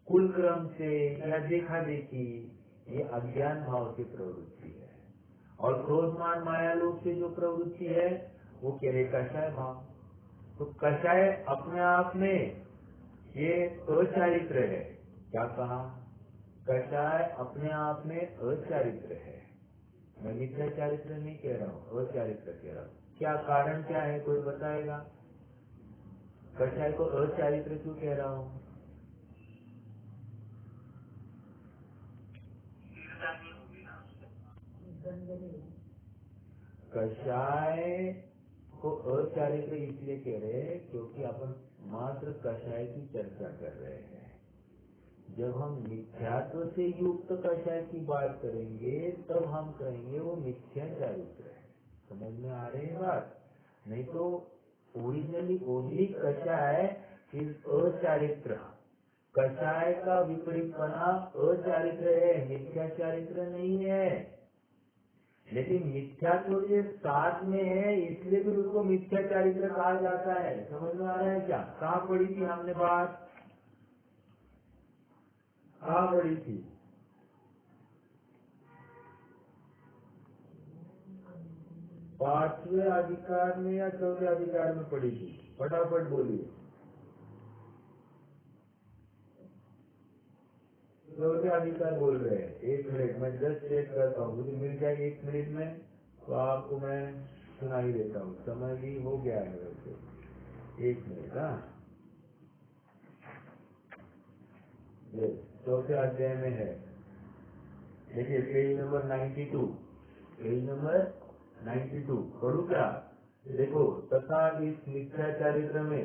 कुल क्रम से या देखा देखी, ये अज्ञान भाव की प्रवृत्ति है। और क्रोधमान माया लोभ से जो प्रवृत्ति है वो कह रहे कषाय भाव। तो कषाय अपने आप में ये अचारित्र है। क्या कहा? कषाय अपने आप में अचारित्र है। मैं मिथ्या चारित्र नहीं कह रहा हूँ, अचारित्र कह रहा हूँ। क्या कारण क्या है, कोई बताएगा? कषाय को अचारित्र क्यों कह रहा हूँ? कषाय को अचारित्र इसलिए कह रहे हैं क्योंकि अपन मात्र कषाय की चर्चा कर रहे हैं। जब हम मिथ्यात्व से युक्त कषाय की बात करेंगे तब हम कहेंगे वो मिथ्या चारित्र है। समझ में आ रही है बात? नहीं तो ओरिजिनली ओनली कषाय इज अचारित्र। कषाय का विपरीतपना अचारित्र है, मिथ्या चारित्र नहीं है। लेकिन मिथ्यात्व के साथ में है, इसलिए भी उसको मिथ्या चारित्र कहा जाता है। समझ में आ रहा है क्या? कहाँ पढ़ी थी हमने बात? कहाँ पढ़ी थी? पांचवें अधिकार में या चौथे अधिकार में पढ़ी थी? फटाफट बोलिए। चौथे अधिकार बोल रहे हैं। 1 मिनट मैं जस्ट चेक करता हूँ, मुझे मिल जाए 1 मिनट में तो आपको मैं सुना ही देता हूँ। समय भी हो गया है वैसे। 1 मिनट। हाँ, चौथे अध्याय में है। देखिए पेज नंबर 92, पेज नंबर 92 पढ़ू क्या? देखो, तथा इस मिथ्या चारित्र में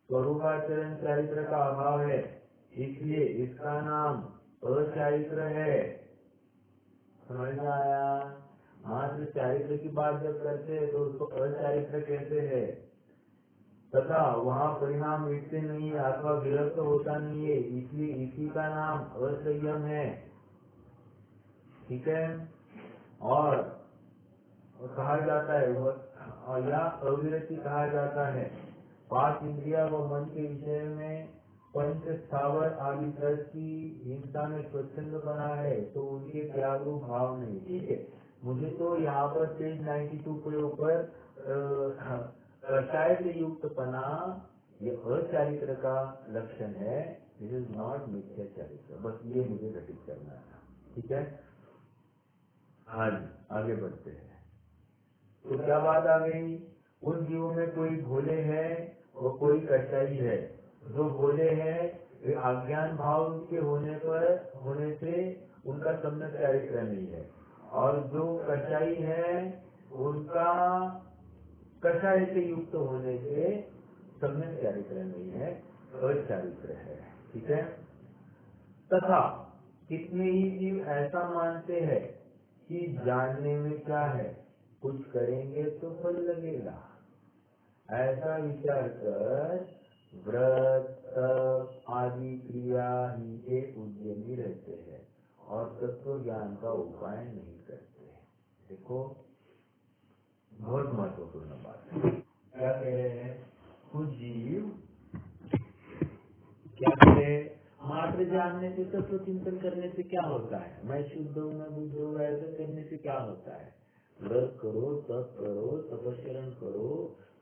स्वरूपाचरण चारित्र का अभाव है, इसलिए इसका नाम अचारित्र है। समझ में आया? मात्र चारित्र की बात जब करते हैं तो उसको अचारित्र कहते हैं। तथा वहाँ परिणाम मिटते नहीं है अथवा विरक्त होता नहीं है, इसलिए इसी का नाम असंयम है। ठीक है? और कहा जाता है वह या अविरति कहा जाता है। 5 इंद्रिया व मन के विषय में पंच स्थावर आदि तरह की हिंसा में स्वच्छंद बना है तो उनके त्याग भाव नहीं। ठीक है, मुझे तो यहाँ पर पेज 92 के ऊपर कषाय से युक्त पना ये अचारित्र का लक्षण है, दिस इज नॉट मिथ्या चारित्र। बस ये मुझे घटित करना है। ठीक है, हाँ जी, आगे बढ़ते हैं। तो क्या बात आ गई? उन जीवों में कोई भोले है और कोई कषाई है। जो भोले हैं वे अज्ञान भाव के होने से उनका सम्यक चारित्र नहीं है, और जो कषाई है उनका कषाय से युक्त होने से सम्यक चारित्र नहीं है, अचारित्र है। ठीक है? तथा कितने ही जीव ऐसा मानते हैं कि जानने में क्या है, कुछ करेंगे तो फल लगेगा, ऐसा विचार कर व्रत तप आदि क्रिया ही के उद्यमी रहते हैं और तत्व ज्ञान का उपाय नहीं करते। देखो, बहुत महत्वपूर्ण बात है। क्या कह रहे हैं? कुछ जीव क्या कह रहे हैं? मात्र जानने से, तत्व चिंतन करने से क्या होता है? मैं शुद्ध हूँ, मैं बुद्ध हूँ, ऐसा करने से क्या होता है? व्रत करो, तप करो, तपस्या करो,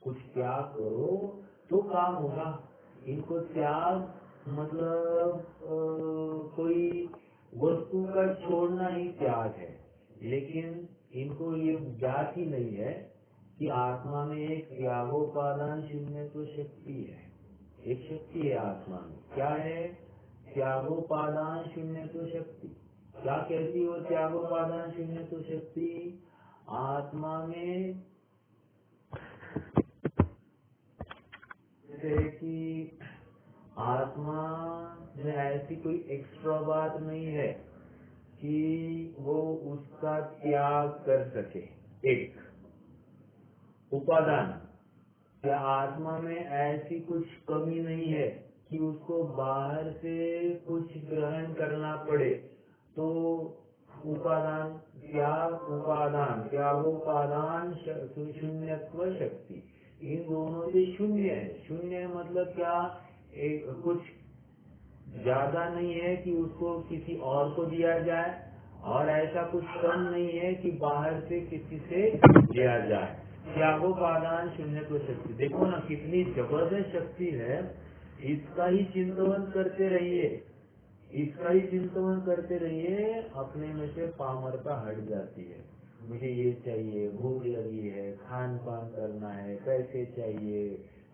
कुछ त्याग करो तो काम होगा। इनको त्याग मतलब कोई वस्तु का छोड़ना ही त्याग है, लेकिन इनको ये ज्ञात ही नहीं है कि आत्मा में एक त्यागोपादान शून्य तो शक्ति है। एक शक्ति है आत्मा में। क्या है? त्यागोपादान शून्य तो शक्ति। क्या कहती हो त्यागोपादान शून्य तो शक्ति? आत्मा में जैसे कि आत्मा में ऐसी कोई एक्स्ट्रा बात नहीं है कि वो उसका त्याग कर सके। एक उपादान, क्या आत्मा में ऐसी कुछ कमी नहीं है कि उसको बाहर से कुछ ग्रहण करना पड़े। तो उपादान त्यागोपादान शून्यत्व शक्ति, इन दोनों से शून्य है। शून्य मतलब क्या? एक कुछ ज्यादा नहीं है कि उसको किसी और को दिया जाए, और ऐसा कुछ कम नहीं है कि बाहर से किसी से दिया जाए। त्यागोपादान शून्य को शक्ति, देखो ना कितनी जबरदस्त शक्ति है। इसका ही चिंतन करते रहिए, इसका ही चिंतन करते रहिए, अपने में से पामरता हट जाती है। मुझे ये चाहिए, भूख लगी है, खान पान करना है, पैसे चाहिए,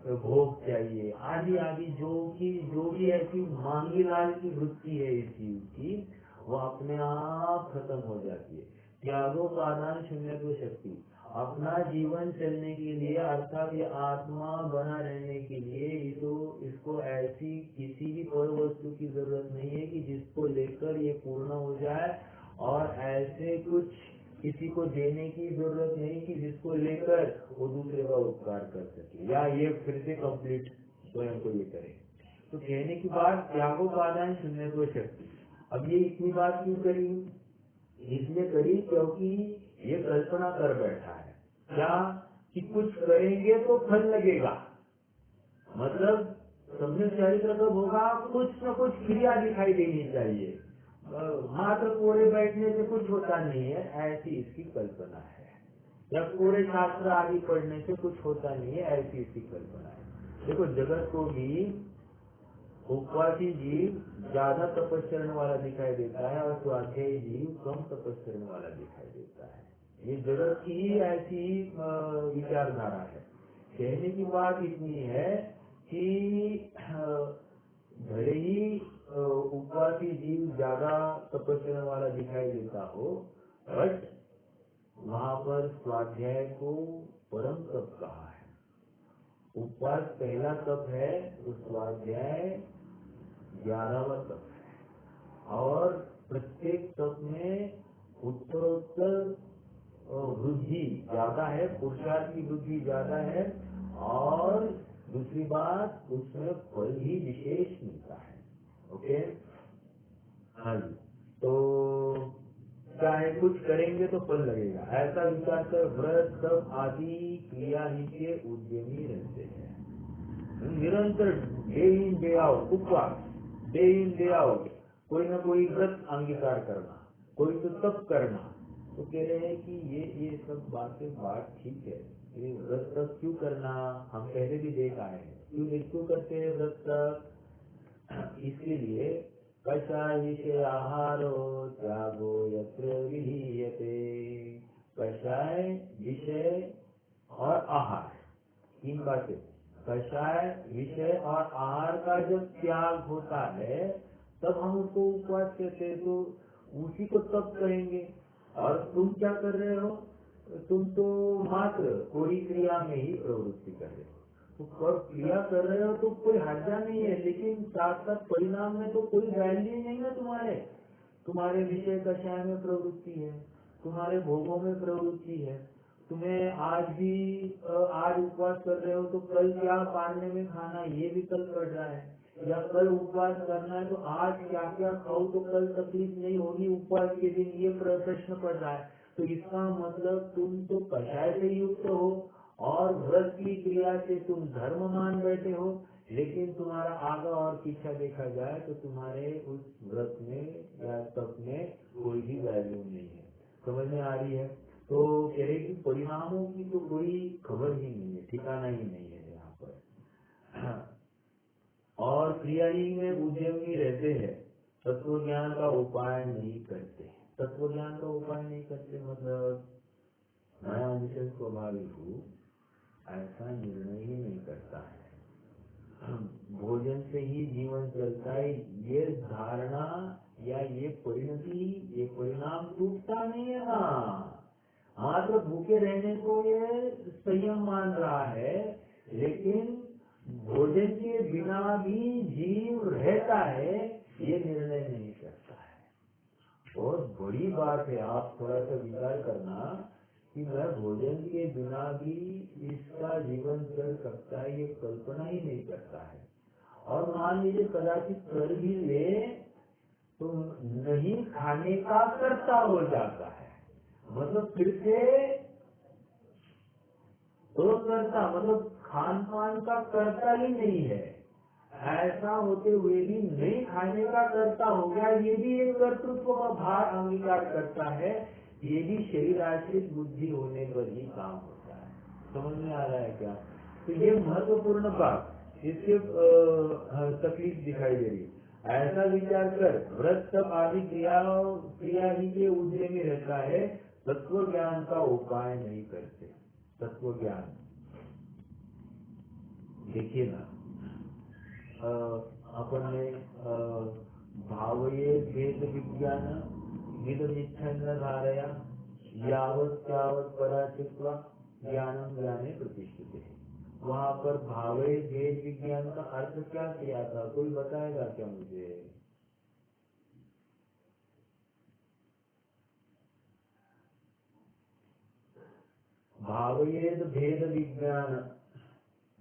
भोग चाहिए, आदि आदि जो भी ऐसी मांगी लाल की वृत्ति है इस जीव की, वो अपने आप खत्म हो जाती है। त्यागोपादान शून्य को शक्ति, अपना जीवन चलने के लिए अर्थात ये आत्मा बना रहने के लिए इसको ऐसी किसी भी पर वस्तु की जरूरत नहीं है कि जिसको लेकर ये पूर्ण हो जाए, और ऐसे कुछ किसी को देने की जरूरत नहीं कि जिस जिसको लेकर वो दूसरे का उपकार कर सके या ये फिर से कंप्लीट स्वयं को ये करे। तो कहने की बात त्यागोपादान शून्यत्व शक्ति। अब ये इतनी बात क्यों करी? इसलिए करी क्योंकि ये कल्पना कर बैठा है क्या कि कुछ करेंगे तो फल लगेगा, मतलब सम्यक चरित्र कब होगा? कुछ न कुछ क्रिया दिखाई देनी चाहिए, मात्र कोरे बैठने से कुछ होता नहीं है, ऐसी इसकी कल्पना है। या कोरे शास्त्र आदि पढ़ने से कुछ होता नहीं है, ऐसी इसकी कल्पना है। देखो जगत को भी उपवासी जीव ज्यादा तपस्या वाला दिखाई देता है और स्वाध्यायी जीव कम तपस्या वाला दिखाई देता है। ये जगत की ऐसी विचारधारा है। कहने की बात इतनी है कि भले ही उपवासी जीव ज्यादा तपस्या वाला दिखाई देता हो, बट वहाँ पर स्वाध्याय को परम तप कहा है। उपवास पहला तप है तो स्वाध्याय 11वां तप है, और प्रत्येक तप में उत्तरोत्तर वृद्धि ज्यादा है, पुरुषार्थ की वृद्धि ज्यादा है, और दूसरी बात उसमें फल भी विशेष मिलता है। ओके, हाँ जी। तो चाहे कुछ करेंगे तो फल लगेगा, ऐसा विचार कर व्रत तप आदि क्रिया ही के उद्यमी रहते हैं। निरंतर डे इन डे आउट उपवास, डे इन डे आउट कोई ना कोई व्रत अंगीकार करना, कोई तो तप करना। तो कह रहे हैं कि ये सब बात ठीक है, ये व्रत तप क्यों करना? हम पहले भी देख आए हैं क्यों करते हैं व्रत तप। इसके लिए कषाय विषय आहारो त्यागो यत्र विहीयते। कषाय विषय और आहार, तीन बातें। कषाय विषय और आहार का जब त्याग होता है तब हम उसको उपवास कहते हैं, तो उसी को तप कहेंगे। और तुम क्या कर रहे हो? तुम तो मात्र कोई क्रिया में ही प्रवृत्ति कर रहे हो, तो कब क्रिया कर रहे हो तो कोई हर्जा नहीं है, लेकिन साथ साथ परिणाम में तो कोई वैल्यू नहीं है। तुम्हारे विषय कषाय में प्रवृत्ति है, तुम्हारे भोगों में प्रवृत्ति है। तुम्हें आज उपवास कर रहे हो तो कल क्या पालने में खाना, ये भी कल पड़ रहा है, या कल उपवास करना है तो आज क्या क्या खाओ तो कल तकलीफ नहीं होगी उपवास के दिन, ये प्रश्न पड़ रहा है। तो इसका मतलब तुम तो कषाय से युक्त हो और व्रत की क्रिया से तुम धर्म मान बैठे हो, लेकिन तुम्हारा आगा और पीछा देखा जाए तो तुम्हारे उस व्रत में या तप में कोई भी वैल्यू नहीं है। समझ में आ रही है? तो कह रहे कि परिणामों की तो कोई खबर ही नहीं है, ठिकाना ही नहीं है यहाँ पर। और क्रिया ही में उद्यमी रहते हैं, तत्व ज्ञान का उपाय नहीं करते। तत्व ज्ञान का उपाय नहीं करते मतलब नया विषय स्वाभाविक हो ऐसा निर्णय ही नहीं करता है। भोजन से ही जीवन चलता है, ये धारणा या ये परिणति, ये परिणाम टूटता नहीं है ना। मात्र भूखे रहने को ये संयम मान रहा है, लेकिन भोजन के बिना भी जीव रहता है ये निर्णय नहीं करता है। बहुत बड़ी बात है। आप थोड़ा सा विचार करना कि मैं भोजन के बिना भी इसका जीवन चल सकता है, ये कल्पना ही नहीं करता है। और मान लीजिए कदाचित कर भी ले तो नहीं खाने का कर्ता हो जाता है, मतलब फिर से तो कर्ता मतलब खान पान का कर्ता ही नहीं है। ऐसा होते हुए भी नहीं खाने का कर्ता हो गया, ये भी एक कर्तृत्व का भार अंगीकार करता है। ये भी शरीर आश्रित बुद्धि होने पर ही काम होता है। समझ में आ रहा है क्या? तो ये महत्वपूर्ण बात, इसके तकलीफ दिखाई दे रही है। ऐसा विचार कर व्रत तप आदि क्रिया ही के उद्यमी में रहता है, तत्व ज्ञान का उपाय नहीं करते। तत्व ज्ञान देखिए ना, अपन ने भावये भेद विज्ञान विदमिच्छन्न धारया यावत् त्यावत् पराचित्वा ज्ञानम ज्ञाने प्रतिष्ठिते। वहाँ पर भावये भेद विज्ञान का अर्थ क्या किया था? कोई बताएगा क्या मुझे? भावयेद भेद विज्ञान,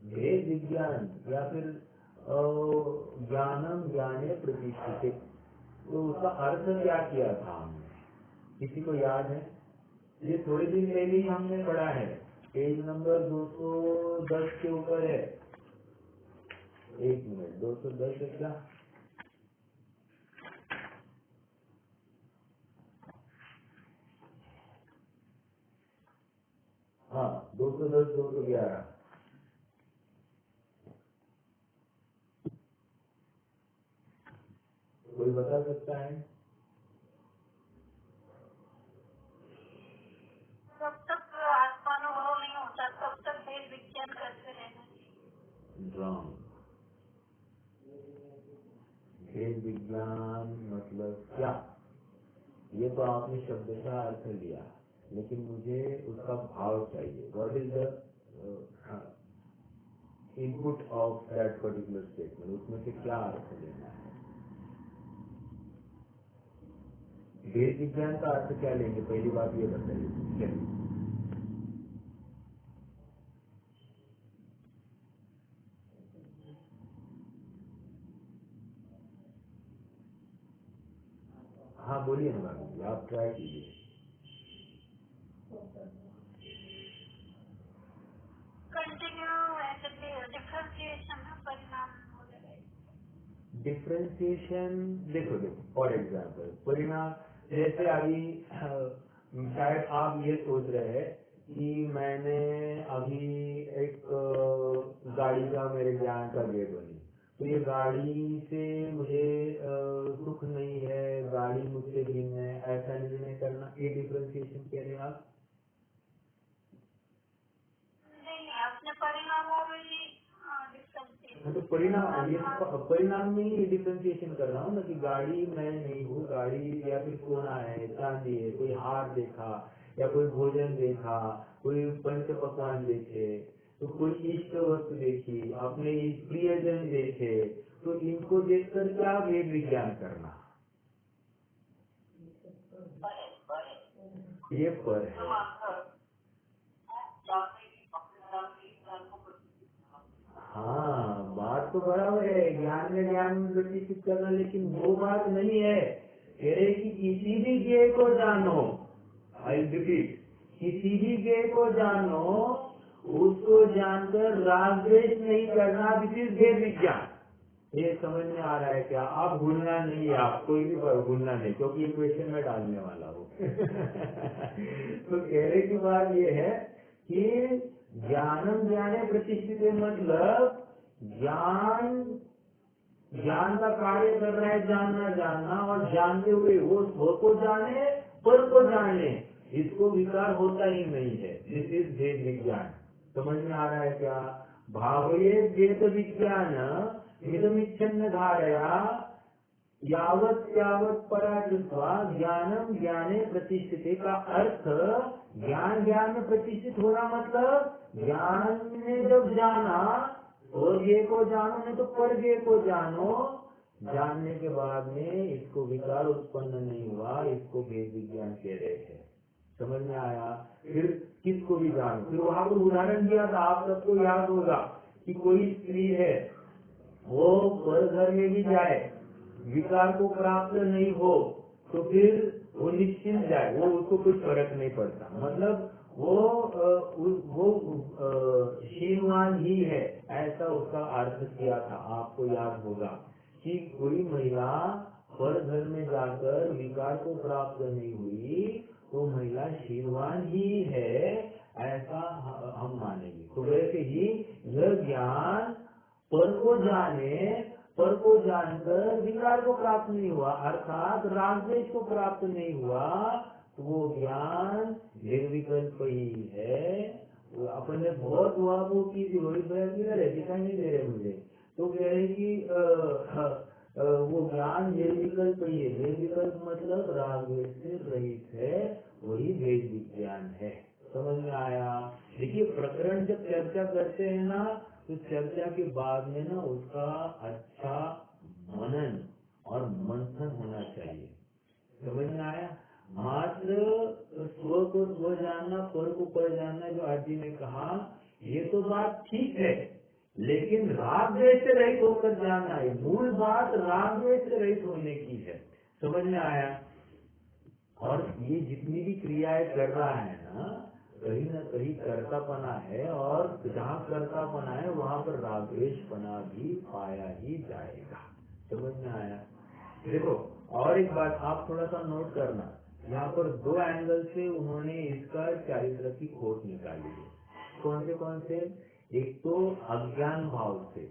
भेद विज्ञान या फिर ज्ञानम ज्ञाने प्रतिष्ठित, तो उसका अर्थ क्या किया था हमने, किसी को याद है? ये थोड़े दिन पहले ही हमने पढ़ा है, पेज नंबर 210 के ऊपर है। एक मिनट, 210 है क्या? हाँ, 210 211। कोई बता सकता है? जब तक आत्मानुभव नहीं होता तब तक भेद विज्ञान करते रहना चाहिए। रॉन्ग। भेद विज्ञान मतलब क्या, ये तो आपने शब्द का अर्थ लिया, लेकिन मुझे उसका भाव चाहिए। What is the input of that particular statement, उसमें से क्या अर्थ लेना है? भेद विज्ञान का अर्थ क्या लेंगे, पहली बात ये बताइए। चलिए, हाँ बोलिए ना मैम जी, आप ट्राई कीजिए। कंटिन्यू एंड डिफरेंशिएशन परिणाम वगैरह। डिफ्रेंसिएशन, देखो देखो फॉर एग्जाम्पल परिणाम, जैसे अभी शायद आप ये सोच रहे हैं कि मैंने अभी एक गाड़ी का मेरे ज्ञान का गेट बनी, तो ये गाड़ी से मुझे सुख नहीं है, गाड़ी मुझसे भिन्न है, ऐसा निर्णय करना, ये डिफ्रेंसिएशन कह रहे हैं आप? नहीं, अपने परिणामों में ही डिफरेंशिएशन। तो परिणाम, ये तो परिणाम में ही डिफ्रेंसिएशन कर रहा हूँ ना, कि गाड़ी मैं नहीं हूँ, गाड़ी या फिर सोना है, चांदी है, कोई हार देखा या कोई भोजन देखा, कोई पंच पकवान देखे, तो कोई इष्ट वस्तु देखी, अपने प्रियजन देखे, तो इनको देखकर क्या भेद विज्ञान करना, ये पर है। हाँ, बात तो बराबर है, ज्ञान में ज्ञान में प्रतिष्ठित करना, लेकिन वो बात नहीं है। कह रहे कि किसी भी ज्ञेय को जानो, आई रिपीट, किसी भी ज्ञेय को जानो, उसको जानकर राग द्वेष नहीं करना, दिस इज भेद विज्ञान। ये समझ में आ रहा है क्या? आप भूलना नहीं है, आप कोई भी भूलना नहीं, क्योंकि ये क्वेश्चन में डालने वाला हूँ। तो कहने की बात ये है कि ज्ञानम ज्ञाने प्रतिष्ठित, मतलब ज्ञान, ज्ञान का कार्य कर रहा है जानना जानना, और जानते हुए वो स्व को जाने पर को जाने, इसको विकार होता ही नहीं है। दिस इज भेद विज्ञान। समझ में आ रहा है क्या? भावये भेद विज्ञान इदमिच्छन्न धारया यावत यावत पराजत्वा ज्ञानम ज्ञाने प्रतिष्ठित का अर्थ, ज्ञान ज्ञान में प्रतिष्ठित होना मतलब ज्ञान ने जब जाना स्वज्ञ को जानो, नहीं तो परज्ञ को जानो, जानने के बाद में इसको विकार उत्पन्न नहीं हुआ, इसको भेद विज्ञान कह रहे हैं। समझ में आया? फिर किसको भी जानो, फिर वहां पर उदाहरण दिया था, आप सबको याद होगा कि कोई स्त्री है, वो पर घर में भी जाए, विकार को प्राप्त नहीं हो, तो फिर वो निश्चिंत जाए, वो उसको कुछ फर्क नहीं पड़ता, मतलब वो शीलवान ही है, ऐसा उसका अर्थ किया था। आपको याद होगा कि कोई महिला पर घर में जाकर विकार को प्राप्त नहीं हुई, तो महिला शीलवान ही है, ऐसा हम मानेंगे। तो वैसे ही यह ज्ञान पर को जाने, पर को जानकर विकार को प्राप्त नहीं हुआ, अर्थात राग द्वेष को प्राप्त नहीं हुआ, तो वो ज्ञान निर्विकल्प ही है। अपन ने बहुत हुआ वो की रोहित भाई किधर है, दिखाई नहीं दे रहे मुझे, तो कह रहे कि वो ज्ञान निर्विकल्प ही है। निर्विकल्प मतलब राग द्वेष से रहित है, वही भेद विज्ञान है। समझ में आया? देखिए, प्रकरण जब चर्चा करते हैं ना, तो चर्चा के बाद में ना उसका अच्छा मनन और मंथन होना चाहिए। समझ में आया? मात्र स्व को स्व जानना, पर को पर जानना, जो आज जी ने कहा, ये तो बात ठीक है, लेकिन राग द्वेष से रहित होकर जानना है। मूल बात राग द्वेष से रहित होने की है। समझ में आया? और ये जितनी भी क्रियाएं कर रहा है ना कहीं कर्तापना है, और जहाँ कर्तापना है वहाँ पर राग द्वेषपना भी पाया ही जाएगा। समझ में आया? देखो, और एक बात आप थोड़ा सा नोट करना, यहाँ पर दो एंगल से उन्होंने इसका चारित्र की खोट निकाली है। कौन से? एक तो अज्ञान भाव से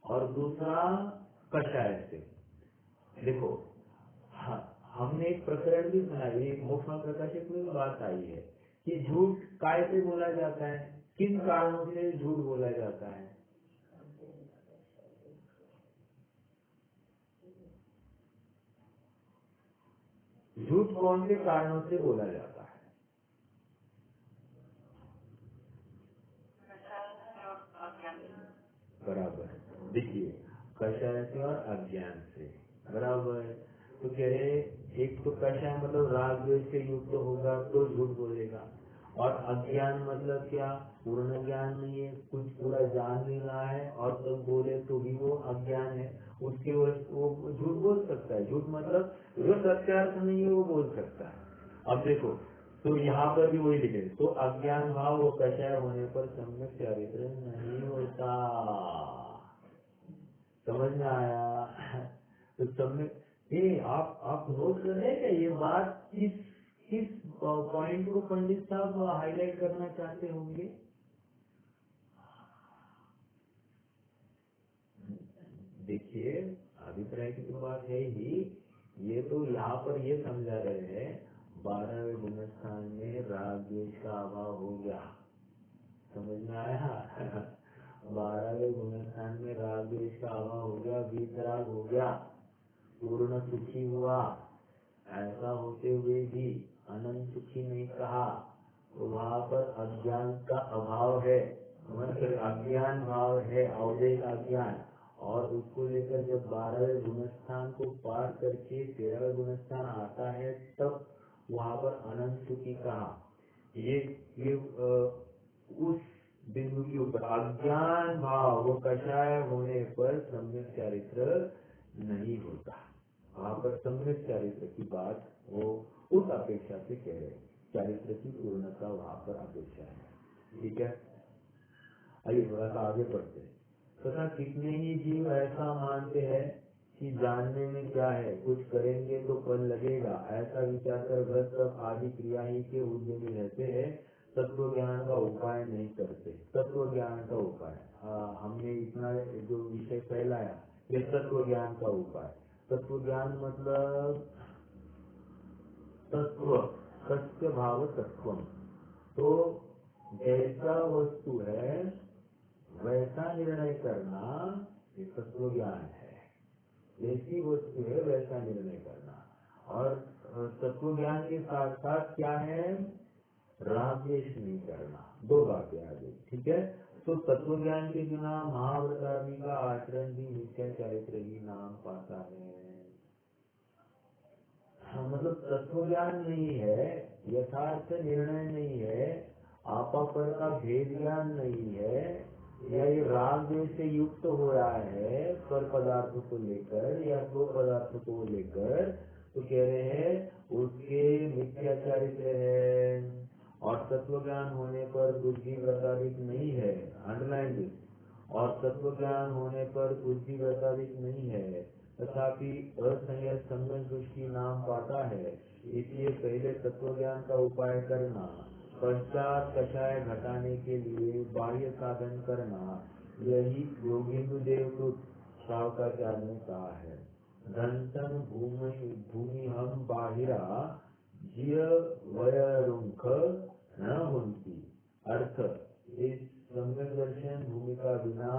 और दूसरा कषाय से। देखो, हमने एक प्रकरण भी सुना है, एक मोक्ष प्रकाशक में भी बात आई है कि झूठ काय से बोला जाता है, किन कारणों से झूठ बोला जाता है। झूठ कौन से कारणों से बोला जाता है? बराबर। देखिए, कषाय से और अज्ञान से। बराबर। तो कह रहे एक तो कषाय मतलब राग द्वेष से युक्त होगा तो झूठ बोलेगा, और अज्ञान मतलब क्या? पूर्ण ज्ञान नहीं है, कुछ पूरा जान नहीं रहा है और तो बोले तो भी वो अज्ञान है, उसके वो झूठ बोल सकता है। झूठ मतलब जो सत्यार्थ नहीं है वो बोल सकता है। अब देखो, तो यहाँ पर भी वही लिखे, तो अज्ञान भाव वो कषाय होने पर सम्यक चारित्र नहीं होता। समझ में आया? तो सम्यक, ये आप नोट कर रहे हैं क्या? ये बात किस पॉइंट को पंडित साहब हाईलाइट करना चाहते होंगे? देखिए, अभिप्राय की तो बात है ही, ये तो यहाँ पर ये समझा रहे हैं 12वें गुणस्थान में राग द्वेष का अभाव हो गया। समझ में आया? 12वें गुणस्थान में राग द्वेष का अभाव हो गया, वीतराग हो गया, पूर्ण सुखी हुआ। ऐसा होते हुए भी अनंत सुखी नहीं कहा, तो वहाँ पर अज्ञान का अभाव है, मतलब अज्ञान भाव है, अवदेश अज्ञान। और उसको लेकर जब 12वें गुणस्थान को पार करके 13वें गुणस्थान आता है, तब वहाँ पर अनंत सुखी कहा। ये उस बिंदु के ऊपर अज्ञान भाव वो कषाय होने पर सम्यक चारित्र नहीं होता। वहाँ पर सम्यक चारित्र की बात वो उस अपेक्षा से कह रहे हैं, चारित्र की पूर्णता वहाँ पर अपेक्षा है। ठीक है, आइए थोड़ा सा आगे बढ़ते हैं। तथा कितने ही जीव ऐसा मानते हैं कि जानने में क्या है, कुछ करेंगे तो फल लगेगा, ऐसा विचार कर व्रत आदि क्रिया ही के उद्यमी रहते हैं, तत्व ज्ञान का उपाय नहीं करते। तत्व ज्ञान का उपाय, हमने इतना जो विषय फैलाया, ये तत्व ज्ञान का उपाय। तत्व ज्ञान मतलब तत्व, सत्य भाव तत्वम। तो जैसा वस्तु है वैसा निर्णय करना ये तत्व ज्ञान है। जैसी वस्तु है वैसा निर्णय करना, और तत्व ज्ञान के साथ साथ क्या है? राग द्वेष नहीं करना। दो बातें आ गई। ठीक है, तो तत्व ज्ञान के बिना महाव्रत आदि का आचरण भी मिथ्या चारित्र ही नाम पाता है। मतलब तत्व ज्ञान नहीं है, यथार्थ निर्णय नहीं है, आपा पर का भेद ज्ञान नहीं है, या ये राग द्वेष से युक्त हो रहा है पर पदार्थ को लेकर या दो पदार्थ को लेकर, तो कह रहे हैं उसके मिथ्याचारित्र है। और तत्व ज्ञान होने पर बुद्धि व्रताधिक नहीं है, अंडरलाइन दिस, और तत्व ज्ञान होने पर बुद्धि व्रताधिक नहीं है, तथापि असंयत सम्यक दृष्टि नाम पाता है। इसलिए पहले तत्व ज्ञान का उपाय करना, पश्चात कषाय घटाने के लिए बाह्य साधन करना, यही योगिंदु देवकृत शावकाचार्य ने कहा है। धनतन भूमि हम बाहिरा जिय वयरुंख न होती। अर्थ, इस सम्यक दर्शन भूमि का बिना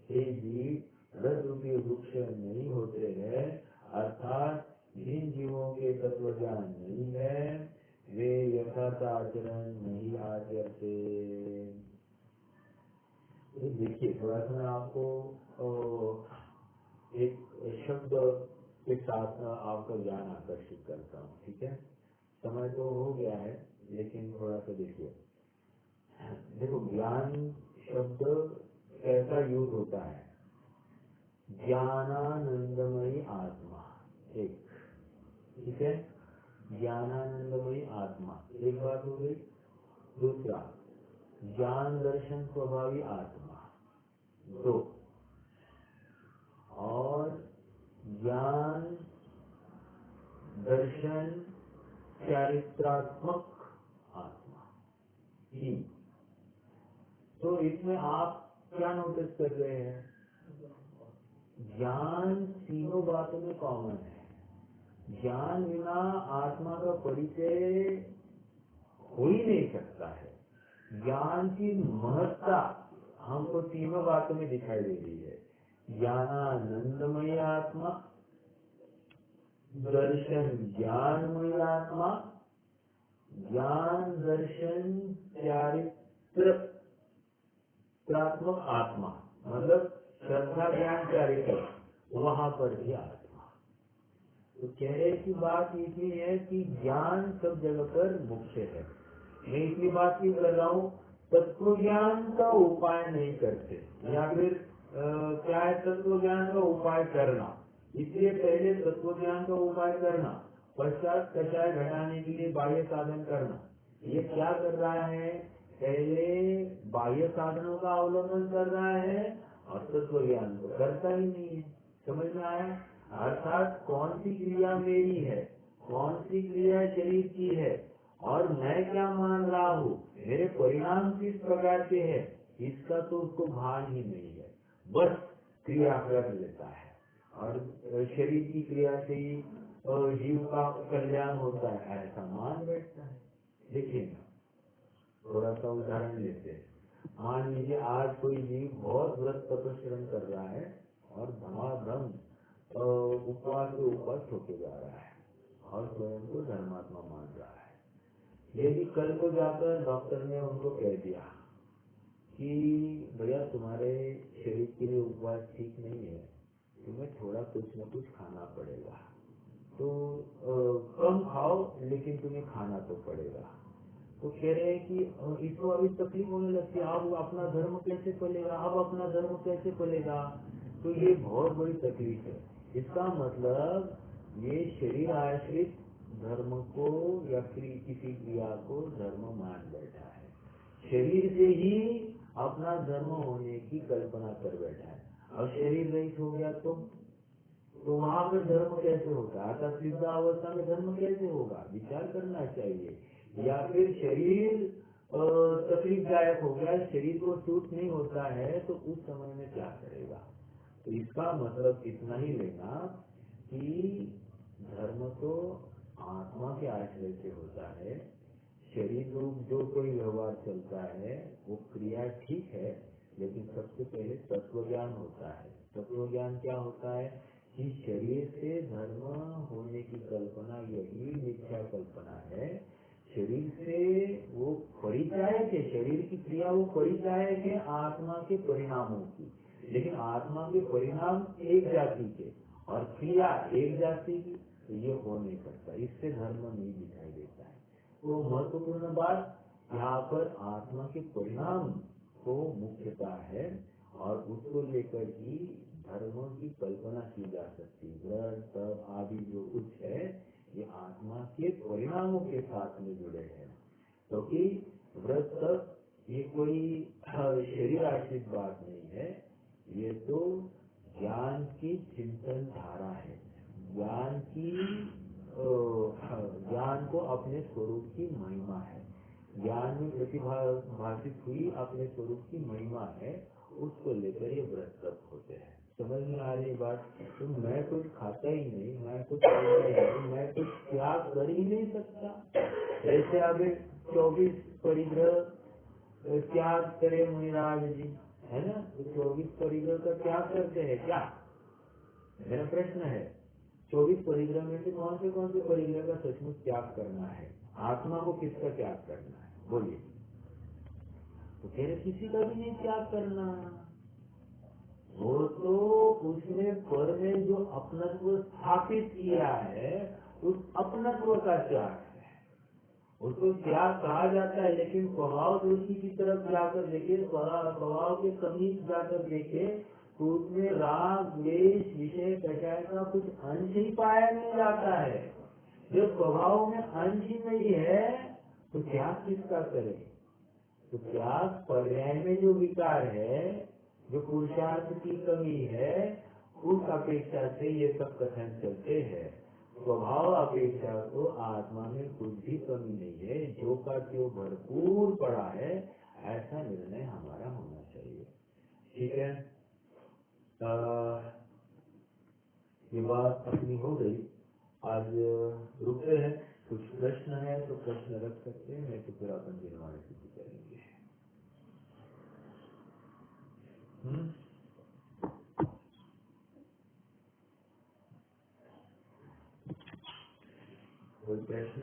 हे जीव रज रूपी वृक्ष नहीं होते हैं, अर्थात जिन जीवों के तत्व ज्ञान नहीं है वे यथार्थ आचरण नहीं आचरते। देखिए, थोड़ा सा मैं आपको एक शब्द के साथ आपका ज्ञान आकर्षित करता हूँ। ठीक है, समय तो हो गया है, लेकिन थोड़ा सा देखिए। देखो, ज्ञान शब्द कैसा यूज होता है? ज्ञानानंदमयी आत्मा, एक, ठीक है, ज्ञानानंदमयी आत्मा, एक बात हो गई। दूसरा, ज्ञान दर्शन स्वभावी आत्मा, दो, और ज्ञान दर्शन चारित्रात्मक आत्मा, तीन। तो इसमें आप क्या नोटिस कर रहे हैं? ज्ञान तीनों बातों में कॉमन है। ज्ञान बिना आत्मा का परिचय हो ही नहीं सकता है। ज्ञान की महत्ता हमको तीनों बातों में दिखाई दे रही है। ज्ञानानंदमय आत्मा, दर्शन ज्ञानमय आत्मा, ज्ञान दर्शन चारित्रात्मक आत्मा, मतलब श्रद्धा ज्ञान चारित्र, वहां पर भी आत्मा। तो कहने की बात इतनी है कि ज्ञान सब जगह पर मुख्य है। मैं इतनी बात क्यों कर रहा हूँ? तत्व ज्ञान का उपाय नहीं करते, या फिर क्या है, तत्व ज्ञान का उपाय करना। इसलिए पहले तत्व ज्ञान का उपाय करना, पश्चात कषाय घटाने के लिए बाह्य साधन करना। ये क्या कर रहा है? पहले बाह्य साधनों का अवलंबन कर रहा है और तत्व ज्ञान को करता ही नहीं है। समझ में आया? अर्थात कौन सी क्रिया मेरी है, कौन सी क्रिया शरीर की है, और मैं क्या मान रहा हूँ, मेरे परिणाम किस प्रकार के है, इसका तो उसको भान ही नहीं है। बस क्रिया कर लेता है, और शरीर की क्रिया से ही जीव का कल्याण होता है, ऐसा मान बैठता है। देखिए ना, थोड़ा सा उदाहरण लेते हैं। मान लीजिए आज कोई जीव बहुत व्रत तपस्या कर रहा है और धमाधम उपवास से उपवास होते जा रहा है और स्वयं को धर्मात्मा मान रहा है। यदि कल को जाकर डॉक्टर ने उनको कह दिया कि भैया तुम्हारे शरीर के लिए उपवास ठीक नहीं है, तुम्हें थोड़ा कुछ न कुछ खाना पड़ेगा, तो कम खाओ लेकिन तुम्हें खाना तो पड़ेगा। तो कह रहे हैं कि इसको अभी तकलीफ होने लगती है, अब अपना धर्म कैसे पलेगा, अब अपना धर्म कैसे पलेगा। तो ये बहुत बड़ी तकलीफ है। इसका मतलब ये शरीर आश्रित धर्म को या फिर किसी क्रिया को धर्म मान बैठा है, शरीर से ही अपना धर्म होने की कल्पना कर बैठा है। अब शरीर रहित हो गया तो वहां पर धर्म कैसे होगा? अर्थात सिद्ध अवस्था में धर्म कैसे होगा? विचार करना चाहिए। या फिर शरीर तकलीफदायक हो गया, शरीर को सूट नहीं होता है, तो उस समय में क्या करेगा? तो इसका मतलब इतना ही लेना कि धर्म तो आत्मा के आश्रय से होता है। शरीर रूप जो कोई व्यवहार चलता है वो क्रिया ठीक है, लेकिन सबसे पहले तत्व ज्ञान होता है। तत्व ज्ञान क्या होता है कि शरीर से धर्म होने की कल्पना, यही मिथ्या कल्पना है। शरीर से वो परिचायक है, शरीर की क्रिया वो परिचायक है आत्मा के परिणामों की, लेकिन आत्मा के परिणाम एक जाति के और क्रिया एक जाति की, तो ये हो नहीं सकता। इससे धर्म नहीं दिखाई देता है। तो महत्वपूर्ण बात यहाँ पर आत्मा के परिणाम को मुख्यता है और उसको लेकर ही धर्म की कल्पना की जा सकती है। व्रत तप आदि जो कुछ है ये आत्मा के परिणामों के साथ में जुड़े हैं, क्योंकि व्रत तप ये कोई शरीर आश्रित बात नहीं है, ये तो ज्ञान की चिंतन धारा है। ज्ञान की ज्ञान को अपने स्वरूप की महिमा है, ज्ञान में प्रतिभाषित हुई अपने स्वरूप की महिमा है, उसको लेकर ये व्रत तप होते हैं। समझ में आ रही बात? तो मैं कुछ खाता ही नहीं, मैं कुछ खाता ही नहीं, मैं कुछ त्याग कर ही नहीं सकता। ऐसे अभी 24 परिग्रह त्याग करे मुनिराज जी, है ना? तो 24 परिग्रह का त्याग करते हैं क्या? मेरा प्रश्न है, 24 परिग्रह में से कौन से परिग्रह का सचमुच त्याग करना है? आत्मा को किसका त्याग करना है? बोलिए। तो कह रहे किसी का भी नहीं त्याग करना, वो तो उसने पर में जो अपनत्व स्थापित किया है उस अपनत्व का त्याग है। उसको त्याग कहा जाता है, लेकिन स्वभाव दोषी की तरफ जाकर देखे, स्वभाव के समीप जाकर देखे तो उसमें राग द्वेष विषय कषाय का कुछ अंश ही पाया नहीं जाता है। जब स्वभाव में अंश ही नहीं है तो त्याग किसका करे? तो त्याग पर्याय में जो विकार है, जो पुरुषार्थ की कमी है, उस अपेक्षा से ये सब कथन चलते हैं। स्वभाव अपेक्षा तो आत्मा में कुछ भी कमी नहीं है, जो का जो भरपूर पड़ा है, ऐसा निर्णय हमारा होना चाहिए। ठीक है, ये बात अपनी हो गई। आज रुकते हैं, कुछ प्रश्न है तो प्रश्न रख सकते हैं, नहीं तो फिर अपन निर्माण स्थिति करेंगे। कोई प्रश्न?